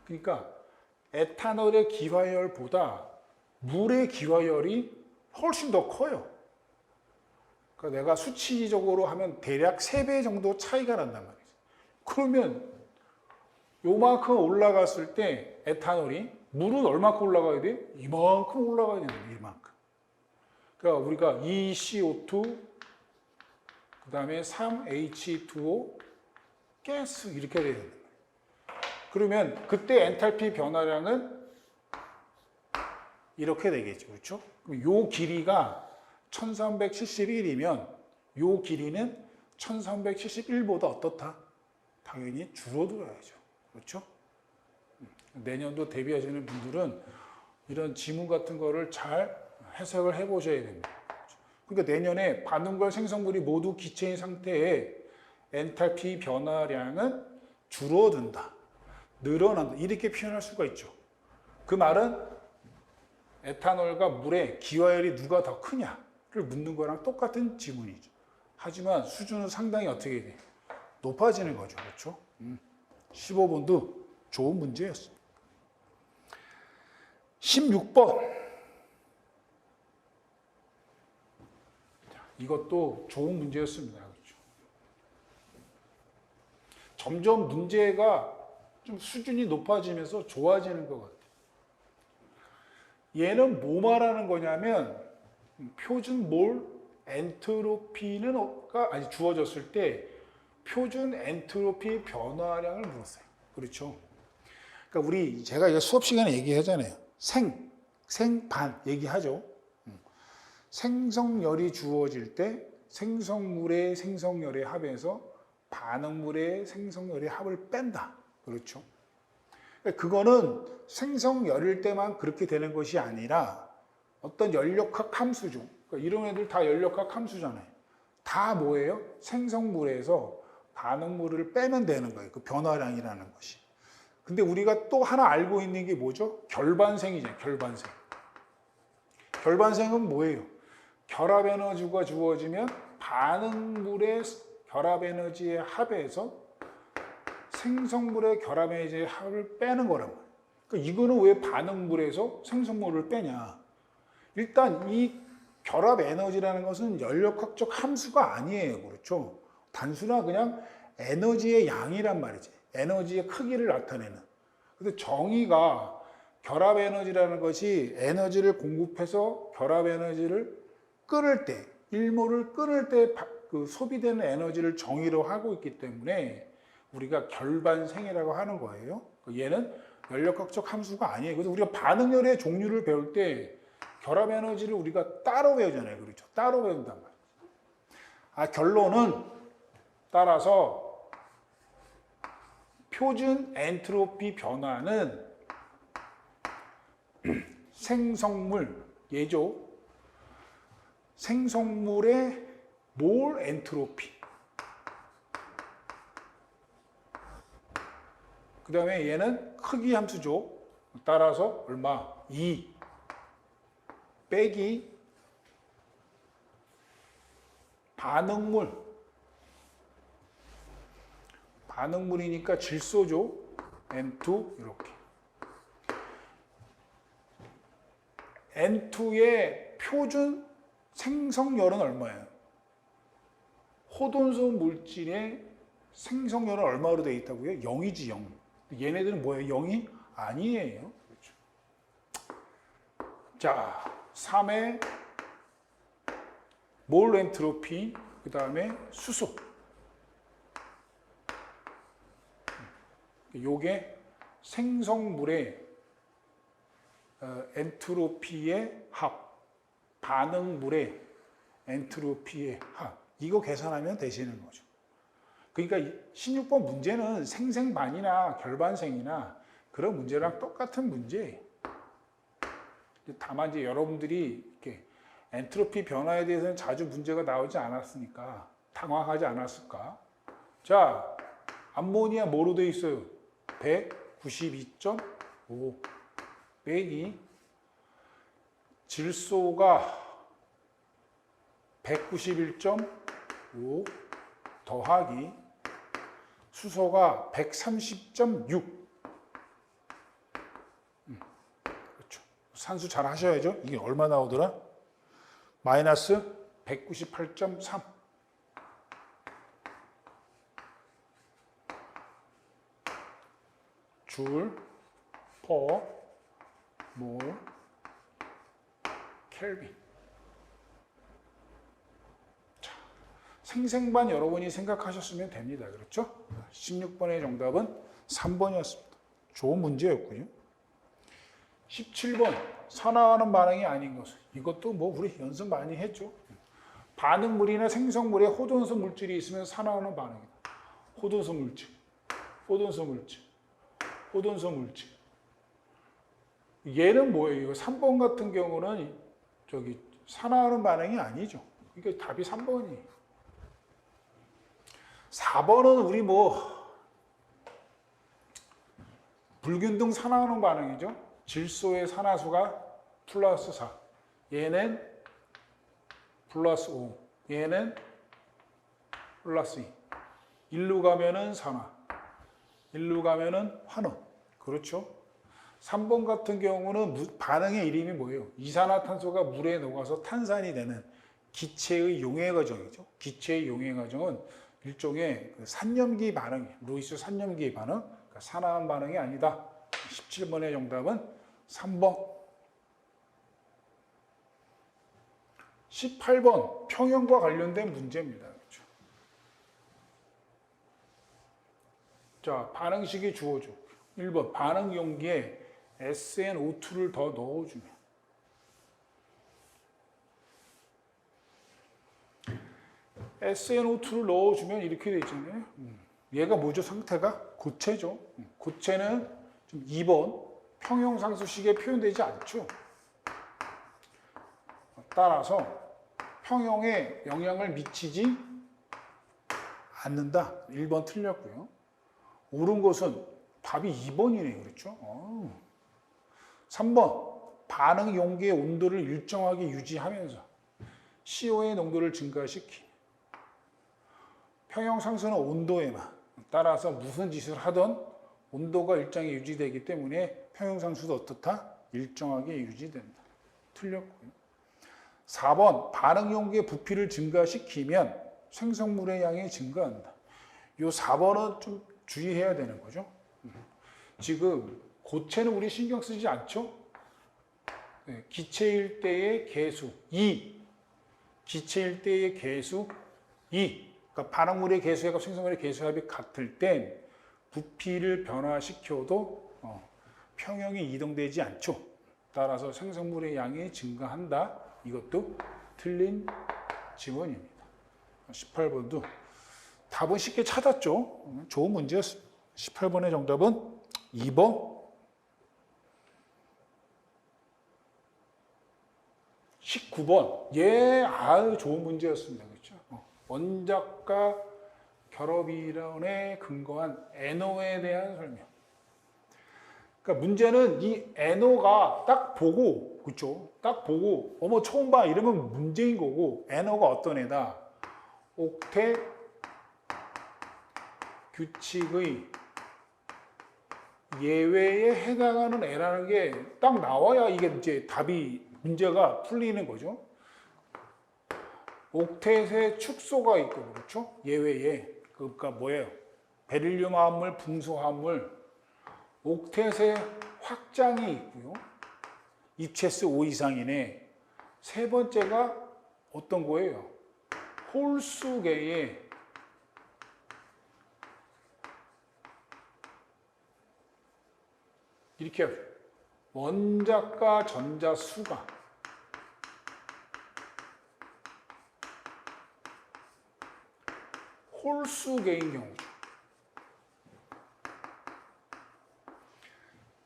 Speaker 1: 그러니까 에탄올의 기화열보다 물의 기화열이 훨씬 더 커요. 그러니까 내가 수치적으로 하면 대략 3배 정도 차이가 난단 말이죠. 그러면 요만큼 올라갔을 때 에탄올이 물은 얼마큼 올라가야 돼? 이만큼 올라가야 되는 거예요. 이만큼. 그러니까 우리가 2CO2 그 다음에 3H2O 가스 이렇게 돼야 된다. 그러면 그때 엔탈피 변화량은 이렇게 되겠죠. 그렇죠? 그럼 요 길이가 1371이면 요 길이는 1371보다 어떻다? 당연히 줄어들어야죠. 그렇죠? 내년도 대비하시는 분들은 이런 지문 같은 거를 잘 해석을 해 보셔야 됩니다. 그러니까 내년에 반응과 생성물이 모두 기체인 상태에 엔탈피 변화량은 줄어든다, 늘어난다 이렇게 표현할 수가 있죠. 그 말은 에탄올과 물의 기화열이 누가 더 크냐를 묻는 거랑 똑같은 지문이죠. 하지만 수준은 상당히 어떻게 돼? 높아지는 거죠. 그렇죠? 15번도 좋은 문제였습니다. 16번. 이것도 좋은 문제였습니다. 그렇죠? 점점 문제가 좀 수준이 높아지면서 좋아지는 것 같아요. 얘는 뭐 말하는 거냐면 표준 몰 엔트로피는 주어졌을 때 표준 엔트로피 변화량을 물었어요. 그렇죠? 그러니까 제가 이거 수업 시간에 얘기하잖아요. 생반 얘기하죠. 생성열이 주어질 때 생성물의 생성열의 합에서 반응물의 생성열의 합을 뺀다. 그렇죠? 그거는 생성열일 때만 그렇게 되는 것이 아니라 어떤 연력학 함수죠. 그러니까 이런 애들 다 연력학 함수잖아요. 다 뭐예요? 생성물에서 반응물을 빼면 되는 거예요. 그 변화량이라는 것이. 근데 우리가 또 하나 알고 있는 게 뭐죠? 결반생이잖아요. 결반생. 결반생은 뭐예요? 결합 에너지가 주어지면 반응물의 결합 에너지의 합에서 생성물의 결합 에너지의 합을 빼는 거란 말이에요. 그러니까 이거는 왜 반응물에서 생성물을 빼냐? 일단 이 결합 에너지라는 것은 연력학적 함수가 아니에요. 그렇죠? 단순한 그냥 에너지의 양이란 말이지. 에너지의 크기를 나타내는. 근데 정의가 결합 에너지라는 것이 에너지를 공급해서 결합 에너지를 끊을 때, 일몰을 끊을 때 그 소비되는 에너지를 정의로 하고 있기 때문에 우리가 결반생이라고 하는 거예요. 얘는 연력학적 함수가 아니에요. 그래서 우리가 반응열의 종류를 배울 때 결합 에너지를 우리가 따로 배우잖아요. 그렇죠? 따로 배운단 말이에요. 결론은 따라서 표준 엔트로피 변화는 생성물, 예죠. 생성물의 몰 엔트로피. 그 다음에 얘는 크기 함수죠. 따라서 얼마? 2 빼기 반응물. 반응물이니까 질소죠. N2 이렇게. N2의 표준 생성열은 얼마예요? 호돈소 물질의 생성열은 얼마로 되어 있다고요? 0이지 0. 얘네들은 뭐예요? 0이 아니에요. 그렇죠. 자, 3의 몰 엔트로피, 그 다음에 수소. 요게 생성물의 엔트로피의 합, 반응물의 엔트로피의 합. 이거 계산하면 되시는 거죠. 그러니까 16번 문제는 생생반이나 결반생이나 그런 문제랑 똑같은 문제예요. 다만 이제 여러분들이 이렇게 엔트로피 변화에 대해서는 자주 문제가 나오지 않았으니까 당황하지 않았을까? 자, 암모니아 뭐로 되어 있어요? 192.5 빼기 질소가 191.5 더하기 수소가 130.6. 그렇죠. 산수 잘 하셔야죠. 이게 얼마 나오더라? 마이너스 198.3. 줄, 퍼, 몰, 켈빈. 자, 생생반 여러분이 생각하셨으면 됩니다. 그렇죠? 16번의 정답은 3번이었습니다. 좋은 문제였고요. 17번, 산화하는 반응이 아닌 것은. 이것도 뭐 우리 연습 많이 했죠. 반응물이나 생성물에 호돈소 물질이 있으면 산화하는 반응이다. 호돈소 물질, 호돈소 물질, 호돈소 물질. 얘는 뭐예요? 3번 같은 경우는 산화하는 반응이 아니죠. 그러니까 답이 3번이에요. 4번은 우리 불균등 산화하는 반응이죠. 질소의 산화수가 플러스 4. 얘는 플러스 5. 얘는 플러스 2. 1로 가면은 산화. 1로 가면은 환원. 그렇죠? 3번 같은 경우는 반응의 이름이 뭐예요? 이산화탄소가 물에 녹아서 탄산이 되는 기체의 용해 과정이죠. 기체의 용해 과정은 일종의 산염기 반응이에요. 루이스 산염기 반응. 그러니까 산화한 반응이 아니다. 17번의 정답은 3번. 18번 평형과 관련된 문제입니다. 그렇죠? 자, 반응식이 주어져. 1번 반응 용기에 SnO2를 더 넣어주면 SnO2를 넣어주면 이렇게 되잖아요. 얘가 뭐죠? 상태가 고체죠. 고체는 좀 2번 평형상수식에 표현되지 않죠. 따라서 평형에 영향을 미치지 않는다. 1번 틀렸고요. 옳은 것은 답이 2번이네요. 그렇죠? 3번 반응 용기의 온도를 일정하게 유지하면서 CO의 농도를 증가시키. 평형상수는 온도에만 따라서 무슨 짓을 하던 온도가 일정하게 유지되기 때문에 평형상수도 어떻다? 일정하게 유지된다. 틀렸고요. 4번 반응 용기의 부피를 증가시키면 생성물의 양이 증가한다. 이 4번은 좀 주의해야 되는 거죠. 지금 고체는 우리 신경 쓰지 않죠? 네, 기체일 때의 개수 2, 기체일 때의 개수 2. 그러니까 반응물의 개수합과 생성물의 개수합이 같을 땐 부피를 변화시켜도 평형이 이동되지 않죠. 따라서 생성물의 양이 증가한다. 이것도 틀린 지문입니다. 18번도 답은 쉽게 찾았죠. 좋은 문제였습니다. 18번의 정답은 2번. 19번. 아유, 좋은 문제였습니다. 그렇죠? 원자과 결합이론에 근거한 NO에 대한 설명. 그러니까 문제는 이 NO가 딱 보고, 그렇죠? 딱 보고, 어머, 처음 봐. 이러면 문제인 거고, NO가 어떤 애다? 옥텟 규칙의 예외에 해당하는 애라는 게 딱 나와야 이게 이제 답이, 문제가 풀리는 거죠. 옥텟의 축소가 있고, 그렇죠? 예외에. 그러니까 뭐예요? 베릴륨 화합물, 붕소 화합물, 옥텟의 확장이 있고요. 입체수 5 이상이네. 세 번째가 어떤 거예요? 홀수계의 이렇게 원자과 전자 수가 홀수계인 경우죠.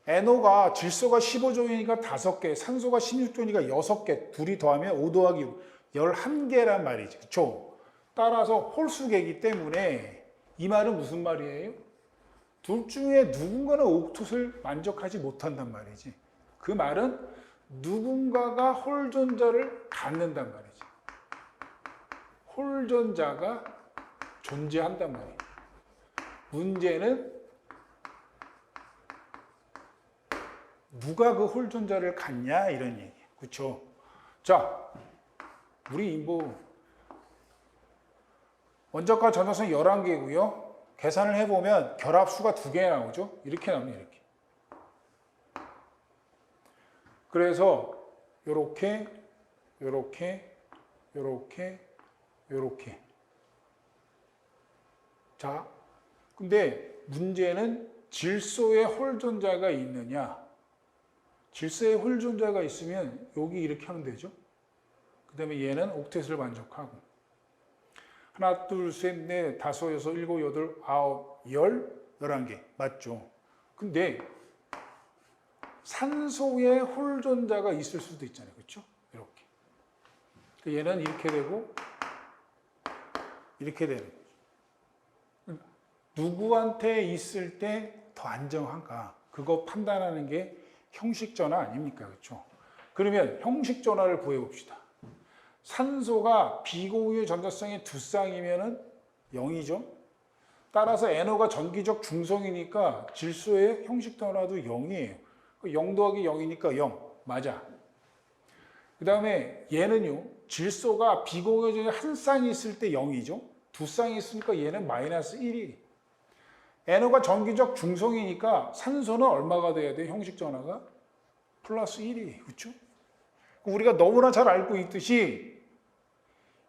Speaker 1: NO가 질소가 15종이니까 5개, 산소가 16종이니까 6개, 둘이 더하면 5 더하기 6, 11개란 말이지. 그렇죠? 따라서 홀수계이기 때문에 이 말은 무슨 말이에요? 둘 중에 누군가는 옥텟을 만족하지 못한단 말이지. 그 말은 누군가가 홀전자를 갖는단 말이지. 홀전자가 존재한단 말이에요. 문제는 누가 그 홀전자를 갖냐 이런 얘기예요. 그렇죠? 자, 우리 뭐 원자과 전자성 11개고요. 계산을 해보면 결합수가 2개 나오죠. 이렇게 나옵니다. 이렇게. 그래서 요렇게 요렇게 요렇게 요렇게. 자, 근데 문제는 질소에 홀전자가 있느냐? 질소에 홀전자가 있으면 여기 이렇게 하면 되죠. 그 다음에 얘는 옥텟을 만족하고 하나, 둘, 셋, 넷, 다섯, 여섯, 일곱, 여덟, 아홉, 11개 맞죠? 근데 산소에 홀전자가 있을 수도 있잖아요. 그렇죠? 이렇게. 얘는 이렇게 되고 이렇게 되는 거죠. 누구한테 있을 때 더 안정한가? 그거 판단하는 게 형식전화 아닙니까? 그렇죠? 그러면 형식전화를 구해봅시다. 산소가 비공유의 전자성이 2쌍이면 0이죠. 따라서 NO가 전기적 중성이니까 질소의 형식 변화도 0이에요. 0 더하기 0이니까 0. 맞아. 그 다음에 얘는요. 질소가 비공유전이 한 쌍이 있을 때 0이죠. 두 쌍이 있으니까 얘는 마이너스 1이. NO가 전기적 중성이니까 산소는 얼마가 돼야 돼? 형식 전화가? 플러스 1이. 그렇죠? 우리가 너무나 잘 알고 있듯이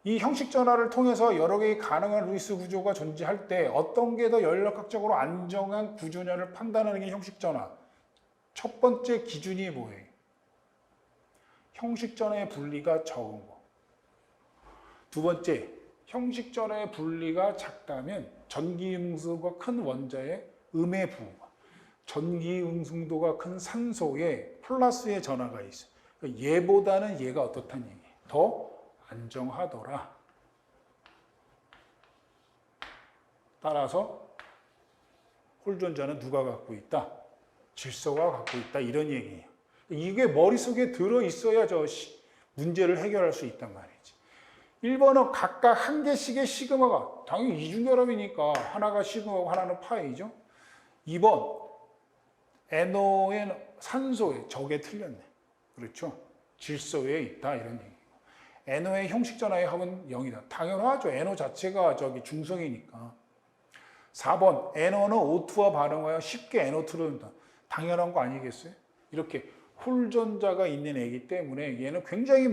Speaker 1: 이 형식 전화를 통해서 여러 개의 가능한 루이스 구조가 존재할 때 어떤 게 더 연력학적으로 안정한 구조냐를 판단하는 게 형식 전화. 첫 번째 기준이 뭐예요? 형식 전화의 분리가 적은 거. 두 번째, 형식 전화의 분리가 작다면 전기 응수가 큰 원자의 음의 부호가, 전기 응승도가 큰 산소에 플러스의 전화가 있어요. 그러니까 얘보다는 얘가 어떻다는 얘기예요? 더 안정하더라. 따라서 홀전자는 누가 갖고 있다? 질소가 갖고 있다. 이런 얘기예요. 이게 머릿속에 들어있어야 저 문제를 해결할 수 있단 말이지. 1번은 각각 한 개씩의 시그마가 당연히 이중결합이니까 하나가 시그마고 하나는 파이죠. 2번 NO의 산소에 저게 틀렸네. 그렇죠? 질소에 있다 이런 얘기고. NO의 형식 전화의 합은 0이다. 당연하죠. NO 자체가 저기 중성이니까. 4번 NO는 O2와 반응하여 쉽게 NO2로 된다. 당연한 거 아니겠어요? 이렇게 홀전자가 있는 애기 때문에 얘는 굉장히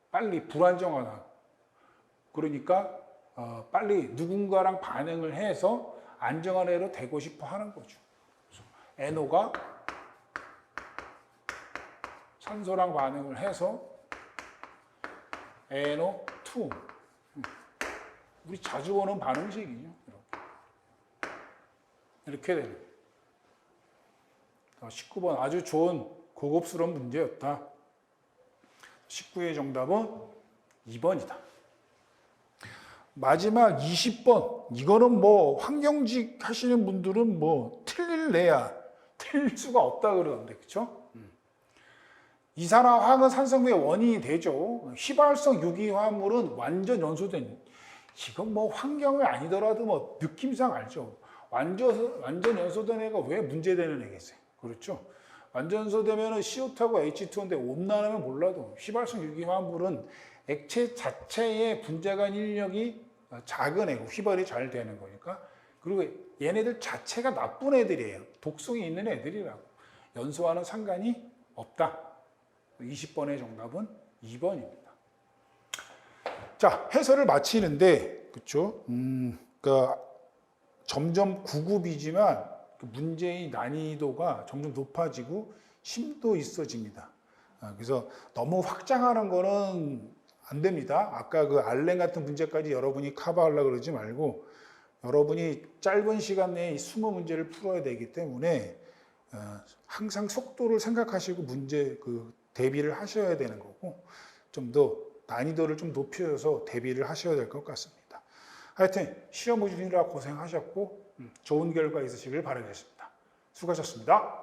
Speaker 1: 빨리 불안정하다. 그러니까 빨리 누군가랑 반응을 해서 안정한 애로 되고 싶어 하는 거죠. NO가 산소랑 반응을 해서 NO2. 우리 자주 보는 반응식이죠. 이렇게 되는 거예요. 19번 아주 좋은 고급스러운 문제였다. 19의 정답은 2번이다. 마지막 20번. 이거는 환경직 하시는 분들은 틀릴래야 틀릴 수가 없다 그러던데, 그렇죠? 이산화황은 산성매의 원인이 되죠. 휘발성 유기화합물은 완전 연소된, 이건 환경이 아니더라도 느낌상 알죠. 완전 연소된 애가 왜 문제되는 애겠어요? 그렇죠? 완전 연소되면 CO2하고 H2인데 온난하면 몰라도 휘발성 유기화합물은 액체 자체의 분자간 인력이 작은 애고 휘발이 잘 되는 거니까. 그리고 얘네들 자체가 나쁜 애들이에요. 독성이 있는 애들이라고. 연소와는 상관이 없다. 20번의 정답은 2번입니다. 자, 해설을 마치는데, 그렇죠? 그러니까 점점 9급이지만 문제의 난이도가 점점 높아지고 심도 있어집니다. 그래서 너무 확장하는 거는 안 됩니다. 아까 그 알렌 같은 문제까지 여러분이 커버하려고 그러지 말고 여러분이 짧은 시간 내에 20문제를 풀어야 되기 때문에 항상 속도를 생각하시고 문제 대비를 하셔야 되는 거고 좀 더 난이도를 좀 높여서 대비를 하셔야 될 것 같습니다. 하여튼 시험 보시느라 고생하셨고 좋은 결과 있으시길 바라겠습니다. 수고하셨습니다.